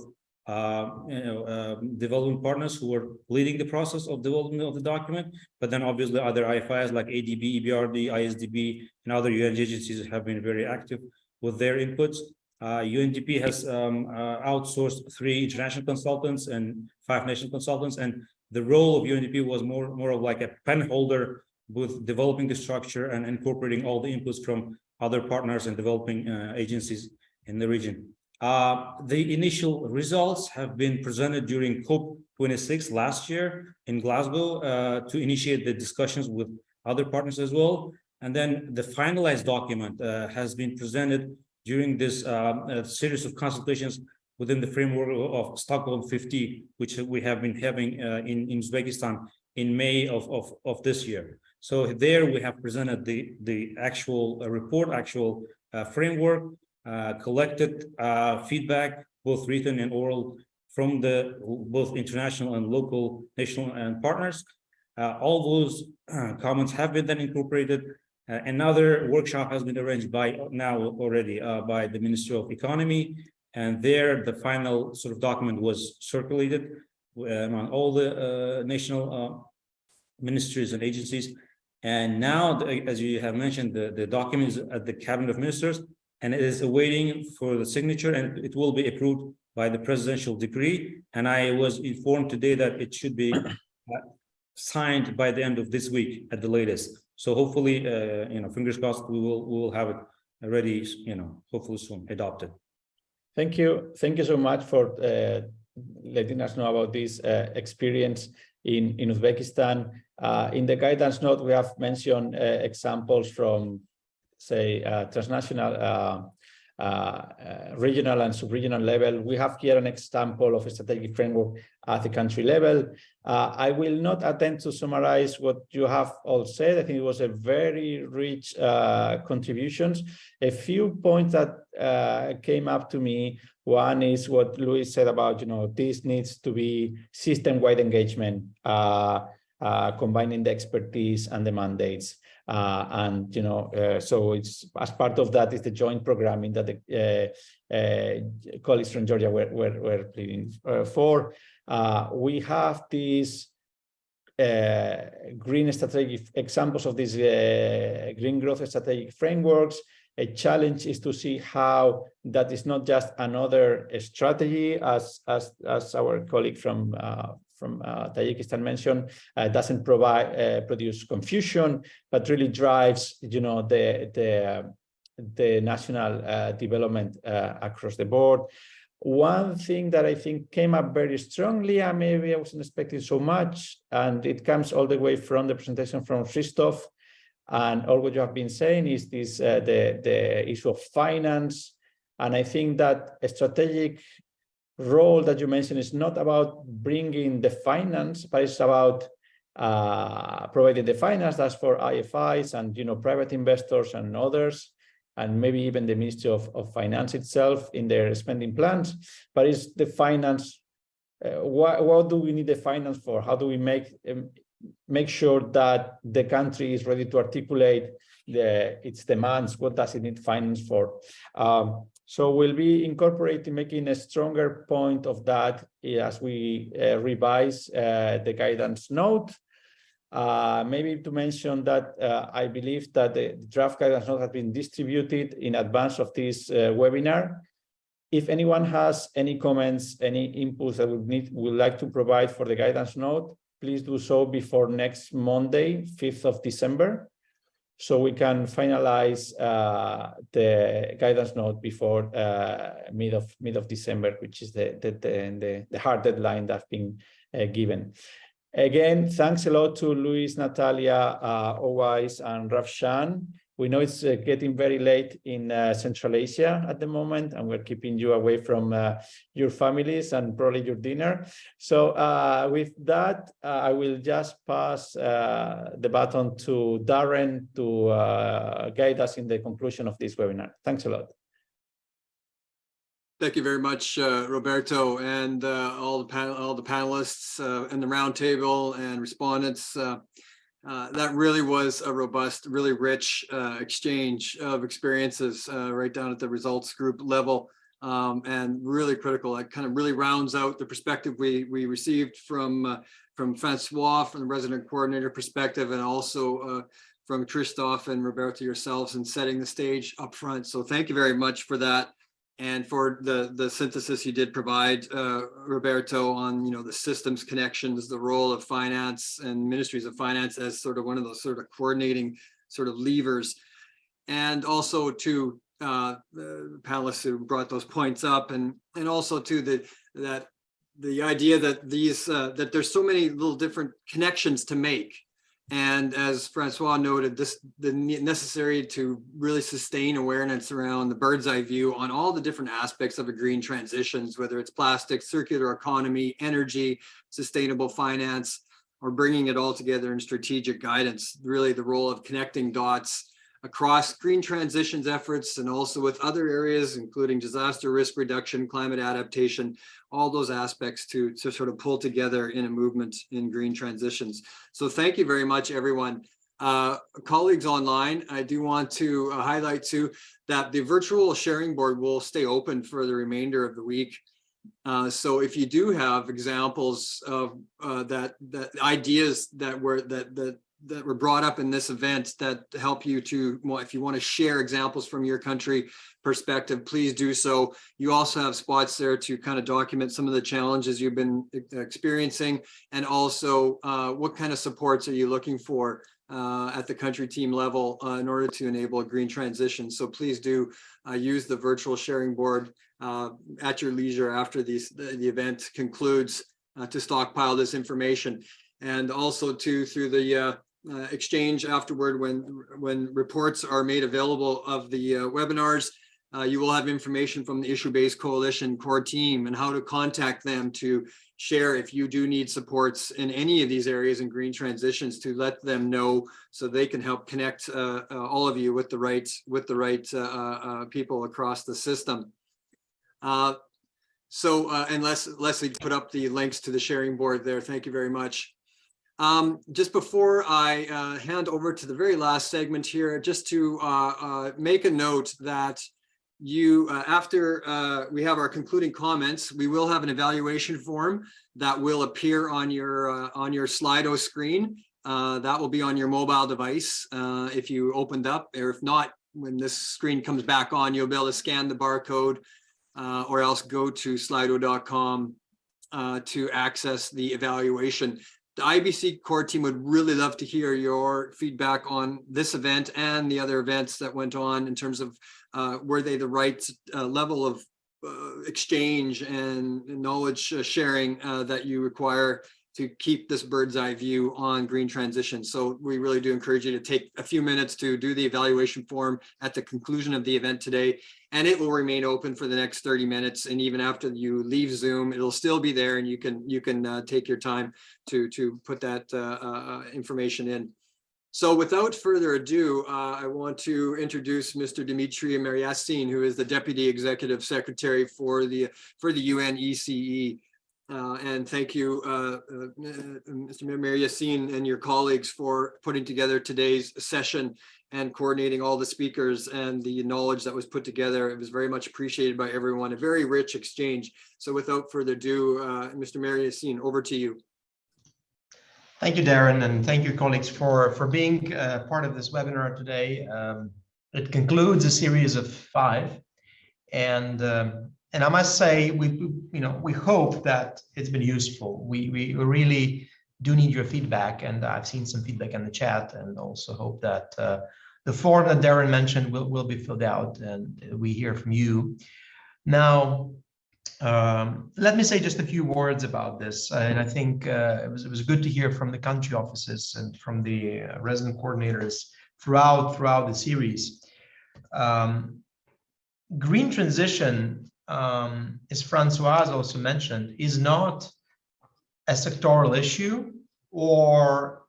development partners who were leading the process of development of the document. But then obviously other IFIs like ADB, EBRD, ISDB, and other UN agencies have been very active with their inputs. UNDP has outsourced 3 international consultants and 5 national consultants, and the role of UNDP was more of like a pen holder with developing the structure and incorporating all the inputs from other partners and developing agencies in the region. The initial results have been presented during COP26 last year in Glasgow to initiate the discussions with other partners as well. And then the finalized document has been presented during this series of consultations within the framework of Stockholm 50, which we have been having in Uzbekistan in May of this year. So there we have presented the actual report, actual framework, collected feedback, both written and oral, from both international and local, national and partners. All those comments have been then incorporated. Another workshop has been arranged by the Ministry of Economy, and there the final sort of document was circulated among all the national ministries and agencies. And now, as you have mentioned, the document is at the Cabinet of Ministers, and it is awaiting for the signature, and it will be approved by the presidential decree. And I was informed today that it should be signed by the end of this week at the latest. So hopefully, fingers crossed, we will have it ready, hopefully soon adopted. Thank you so much for letting us know about this experience in Uzbekistan. In the guidance note, we have mentioned examples from, say, transnational, regional and sub-regional level. We have here an example of a strategic framework at the country level. I will not attempt to summarize what you have all said. I think it was a very rich contributions. A few points that came up to me. One is what Luis said about, this needs to be system-wide engagement, combining the expertise and the mandates. So it's, as part of that is the joint programming that the colleagues from Georgia were pleading for. We have these green strategic examples of these green growth strategic frameworks. A challenge is to see how that is not just another strategy, as our colleague from Tajikistan mentioned, doesn't produce confusion, but really drives, the national development across the board. One thing that I think came up very strongly, and maybe I wasn't expecting so much, and it comes all the way from the presentation from Christoph, and all what you have been saying is this the issue of finance. And I think that a strategic role that you mentioned is not about bringing the finance, but it's about providing the finance. That's for IFIs and private investors and others, and maybe even the Ministry of Finance itself in their spending plans. But it's the finance. What do we need the finance for? How do we make sure that the country is ready to articulate its demands. What does it need finance for? So we'll be incorporating, making a stronger point of that as we revise the guidance note. Maybe to mention that I believe that the draft guidance note has been distributed in advance of this webinar. If anyone has any comments, any inputs that would like to provide for the guidance note, please do so before next Monday, 5th of December, so we can finalize the guidance note before mid of December, which is the hard deadline that's been given. Again, thanks a lot to Luis, Natalia, Owais, and Rafshan. We know it's getting very late in Central Asia at the moment, and we're keeping you away from your families and probably your dinner. So with that, I will just pass the baton to Darren to guide us in the conclusion of this webinar. Thanks a lot. Thank you very much, Roberto, and all the panelists and the roundtable and respondents. That really was a robust, really rich exchange of experiences right down at the results group level, and really critical. It kind of really rounds out the perspective we received from Francois, from the resident coordinator perspective, and also from Christophe and Roberto yourselves in setting the stage up front. So thank you very much for that. And for the synthesis you did provide, Roberto, on the systems connections, the role of finance and ministries of finance as sort of one of those sort of coordinating sort of levers, and also to the panelists who brought those points up, and also to the idea that these that there's so many little different connections to make. And as Francois noted, the necessary to really sustain awareness around the bird's eye view on all the different aspects of a green transitions, whether it's plastics, circular economy, energy, sustainable finance, or bringing it all together in strategic guidance. Really the role of connecting dots across green transitions efforts and also with other areas, including disaster risk reduction, climate adaptation, all those aspects to sort of pull together in a movement in green transitions. So thank you very much, everyone. Colleagues online, I do want to highlight too that the virtual sharing board will stay open for the remainder of the week. So if you do have examples of that ideas that were brought up in this event that help you to, well, if you want to share examples from your country perspective, please do so. You also have spots there to kind of document some of the challenges you've been experiencing, and also what kind of supports are you looking for at the country team level in order to enable a green transition. So please do use the virtual sharing board at your leisure after the event concludes to stockpile this information. And also through the exchange afterward, when reports are made available of the webinars, you will have information from the issue-based coalition core team and how to contact them to share if you do need supports in any of these areas in green transitions, to let them know so they can help connect all of you with the right people across the system. And Leslie put up the links to the sharing board there. Thank you very much. Just before I hand over to the very last segment here, just to make a note that you, after we have our concluding comments, we will have an evaluation form that will appear on your Slido screen. That will be on your mobile device if you opened up, or if not, when this screen comes back on, you'll be able to scan the barcode or else go to slido.com to access the evaluation. The IBC core team would really love to hear your feedback on this event and the other events that went on, in terms of were they the right level of exchange and knowledge sharing that you require to keep this bird's eye view on green transition. So we really do encourage you to take a few minutes to do the evaluation form at the conclusion of the event today, and it will remain open for the next 30 minutes. And even after you leave Zoom, it'll still be there, and you can take your time to put that information in. So without further ado, I want to introduce Mr. Dimitri Mariassin, who is the Deputy Executive Secretary for the UNECE. And thank you, Mr. Mariassin and your colleagues, for putting together today's session and coordinating all the speakers and the knowledge that was put together. It was very much appreciated by everyone, a very rich exchange. So without further ado, Mr. Mariasin, over to you. Thank you, Darren, and thank you, colleagues, for being part of this webinar today. It concludes a series of 5, and I must say we hope that it's been useful. We really do need your feedback, and I've seen some feedback in the chat, and also hope that the form that Darren mentioned will be filled out, and we hear from you. Now, let me say just a few words about this, and I think it was good to hear from the country offices and from the resident coordinators throughout the series. Green transition, as Francoise also mentioned, is not a sectoral issue or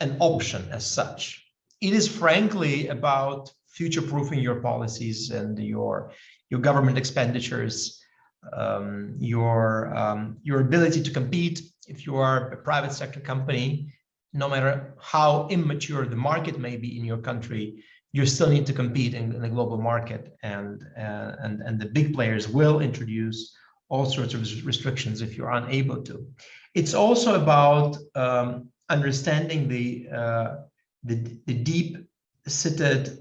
an option as such. It is frankly about future-proofing your policies and your government expenditures, your ability to compete. If you are a private sector company, no matter how immature the market may be in your country, you still need to compete in the global market, and the big players will introduce all sorts of restrictions if you're unable to. It's also about understanding the deep-seated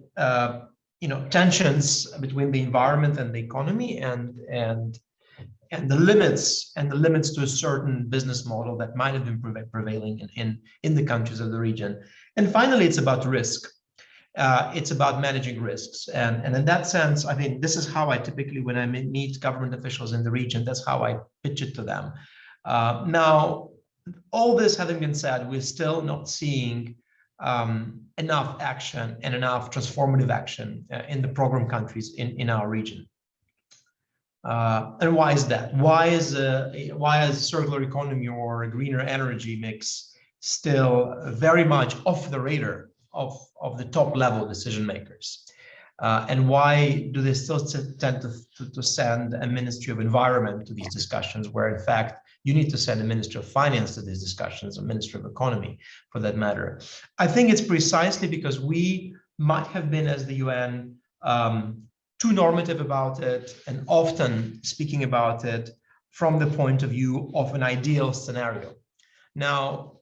tensions between the environment and the economy, and the limits to a certain business model that might have been prevailing in the countries of the region. And finally, it's about risk. It's about managing risks, and in that sense, I mean, this is how I typically, when I meet government officials in the region, that's how I pitch it to them. Now, all this having been said, we're still not seeing enough action and enough transformative action in the program countries in our region. And why is that? Why is circular economy or a greener energy mix still very much off the radar of the top level decision makers? And why do they still tend to send a Ministry of Environment to these discussions, where in fact you need to send a Ministry of Finance to these discussions, a Ministry of Economy for that matter? I think it's precisely because we might have been, as the UN, too normative about it, and often speaking about it from the point of view of an ideal scenario. Now,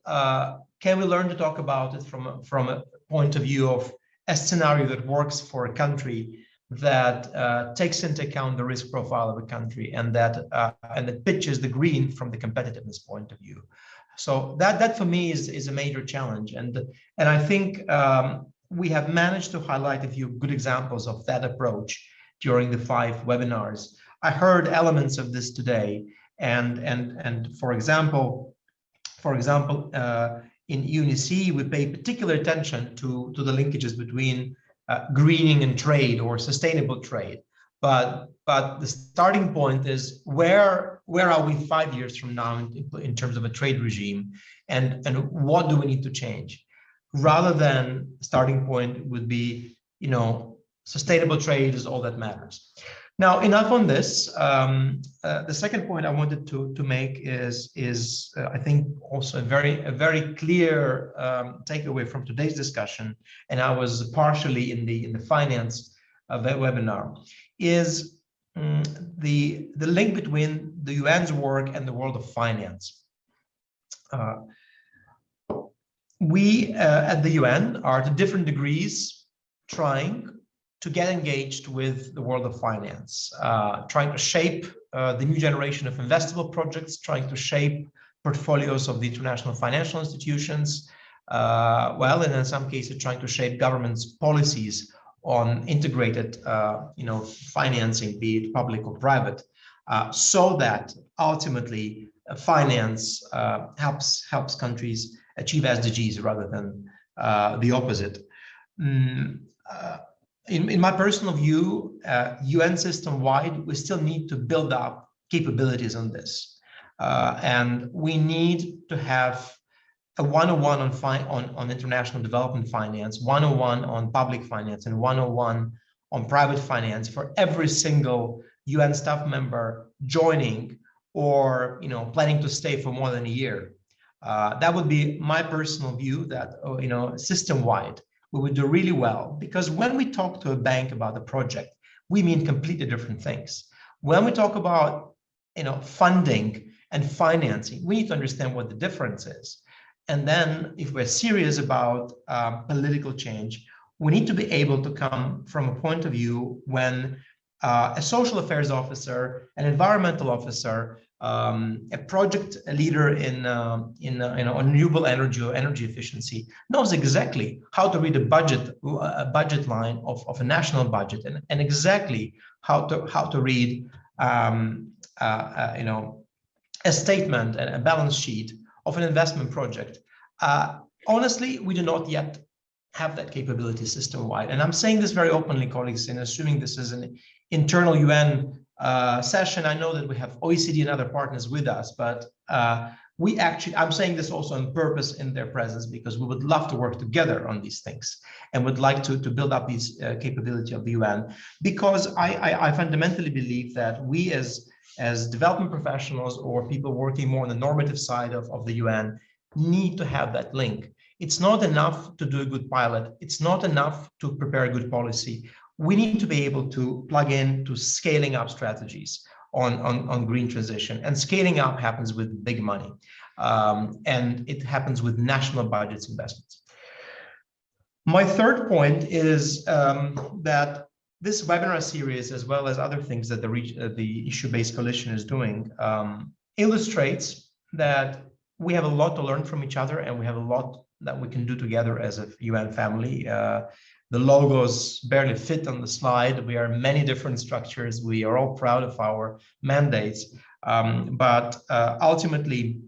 can we learn to talk about it from a point of view of a scenario that works for a country, that takes into account the risk profile of a country, and that pitches the green from the competitiveness point of view? So that for me is a major challenge, and I think we have managed to highlight a few good examples of that approach during the 5 webinars. I heard elements of this today, and for example, in UNEC, we pay particular attention to the linkages between greening and trade, or sustainable trade. But the starting point is where are we 5 years from now in terms of a trade regime, and what do we need to change? Rather than starting point would be, sustainable trade is all that matters. Now, enough on this. The second point I wanted to make is I think also a very clear takeaway from today's discussion, and I was partially in the finance webinar, is the link between the UN's work and the world of finance. We at the UN are to different degrees trying to get engaged with the world of finance, trying to shape the new generation of investable projects, trying to shape portfolios of the international financial institutions, and in some cases trying to shape governments' policies on integrated, financing, be it public or private, so that ultimately finance helps countries achieve SDGs rather than the opposite. In my personal view, UN system-wide, we still need to build up capabilities on this. And we need to have a 101 on international development finance, 101 on public finance, and 101 on private finance for every single UN staff member joining or planning to stay for more than a year. That would be my personal view, that system-wide we would do really well, because when we talk to a bank about a project, we mean completely different things. When we talk about, funding and financing, we need to understand what the difference is. And then if we're serious about political change, we need to be able to come from a point of view when a social affairs officer, an environmental officer, a project leader in renewable energy or energy efficiency knows exactly how to read a budget line of a national budget, and exactly how to read a statement and a balance sheet of an investment project. Honestly, we do not yet have that capability system-wide. And I'm saying this very openly, colleagues, and assuming this is an internal UN session. I know that we have OECD and other partners with us, but I'm saying this also on purpose in their presence, because we would love to work together on these things and would like to build up these capability of the UN, because I fundamentally believe that we as development professionals or people working more on the normative side of the UN need to have that link. It's not enough to do a good pilot. It's not enough to prepare a good policy. We need to be able to plug in to scaling up strategies on green transition. And scaling up happens with big money. And it happens with national budgets investments. My third point is that this webinar series, as well as other things that the issue-based coalition is doing, illustrates that we have a lot to learn from each other, and we have a lot that we can do together as a UN family. The logos barely fit on the slide. We are many different structures. We are all proud of our mandates, but ultimately,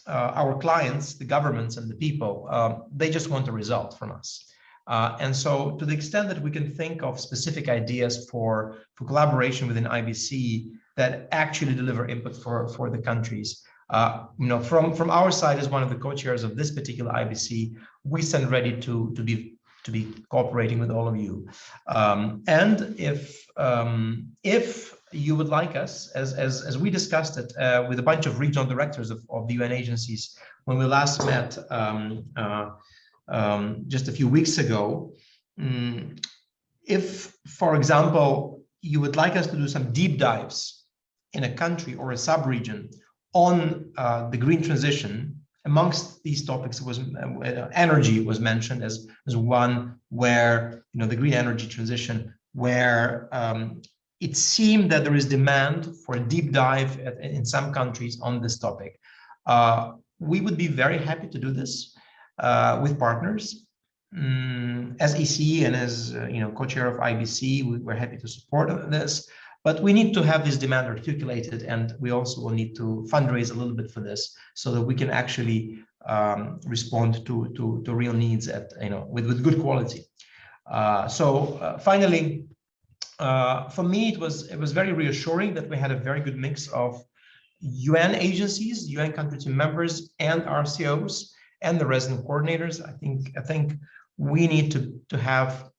our clients, the governments and the people, they just want a result from us. And so to the extent that we can think of specific ideas for collaboration within IBC that actually deliver input for the countries, from our side, as one of the co-chairs of this particular IBC, we stand ready to be cooperating with all of you. And if you would like us, as we discussed it with a bunch of regional directors of the UN agencies when we last met just a few weeks ago, if, for example, you would like us to do some deep dives in a country or a sub-region on the green transition, amongst these topics was energy was mentioned as one where, the green energy transition, where it seemed that there is demand for a deep dive in some countries on this topic. We would be very happy to do this with partners. As EC and as co-chair of IBC, we're happy to support this. But we need to have this demand articulated, and we also will need to fundraise a little bit for this, so that we can actually respond to real needs with good quality. Finally, for me, it was very reassuring that we had a very good mix of UN agencies, UN country team members, and RCOs, and the resident coordinators. I think we need to have.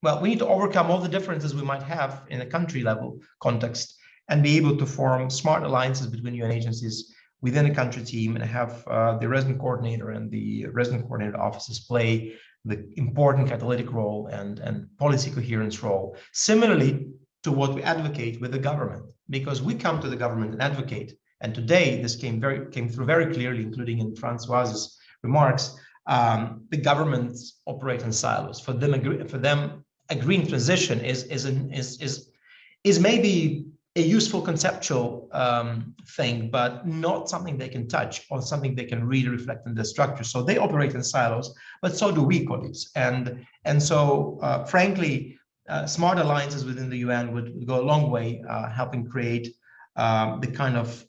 We need to overcome all the differences we might have in a country level context and be able to form smart alliances between UN agencies within a country team, and have the resident coordinator and the resident coordinator offices play the important catalytic role and policy coherence role, similarly to what we advocate with the government, because we come to the government and advocate. And today this came through very clearly, including in Francoise's remarks. The governments operate in silos. For them, a green transition is maybe a useful conceptual thing, but not something they can touch or something they can really reflect in their structure. So they operate in silos, but so do we, colleagues. And so, frankly, smart alliances within the UN would go a long way, helping create the kind of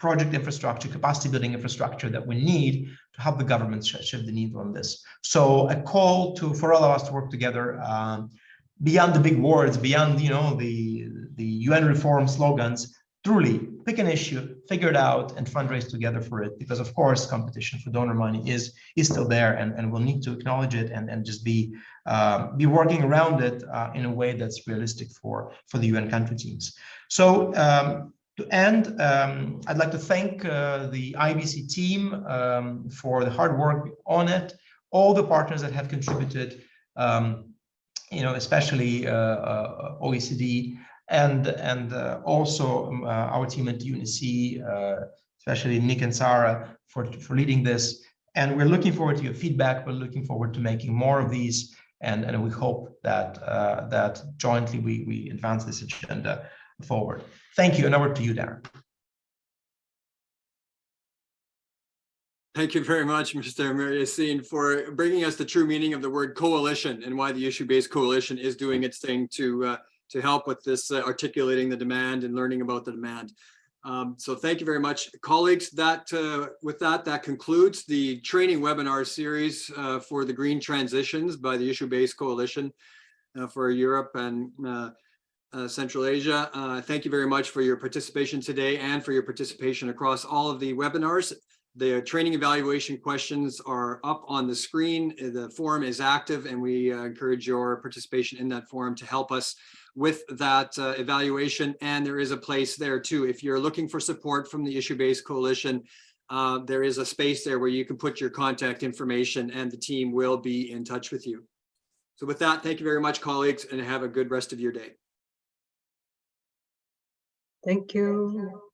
project infrastructure, capacity building infrastructure that we need to help the government shift the needle on this. So a call for all of us to work together beyond the big words, beyond the UN reform slogans. Truly pick an issue, figure it out, and fundraise together for it. Because of course, competition for donor money is still there, and we'll need to acknowledge it and just be working around it in a way that's realistic for the UN country teams. So. To end, I'd like to thank the IBC team for the hard work on it, all the partners that have contributed, especially OECD, and also our team at UNSC, especially Nick and Sarah for leading this. And we're looking forward to your feedback. We're looking forward to making more of these, and we hope that that jointly we advance this agenda forward. Thank you, and over to you, Darren. Thank you very much, Mr. Mariasin, for bringing us the true meaning of the word coalition and why the issue-based coalition is doing its thing to help with this articulating the demand and learning about the demand. So thank you very much, colleagues. With that concludes the training webinar series for the green transitions by the issue-based coalition for Europe and Central Asia. Thank you very much for your participation today and for your participation across all of the webinars. The training evaluation questions are up on the screen. The forum is active, and we encourage your participation in that forum to help us with that evaluation. And there is a place there too. If you're looking for support from the issue-based coalition, there is a space there where you can put your contact information and the team will be in touch with you. So with that, thank you very much, colleagues, and have a good rest of your day. Thank you.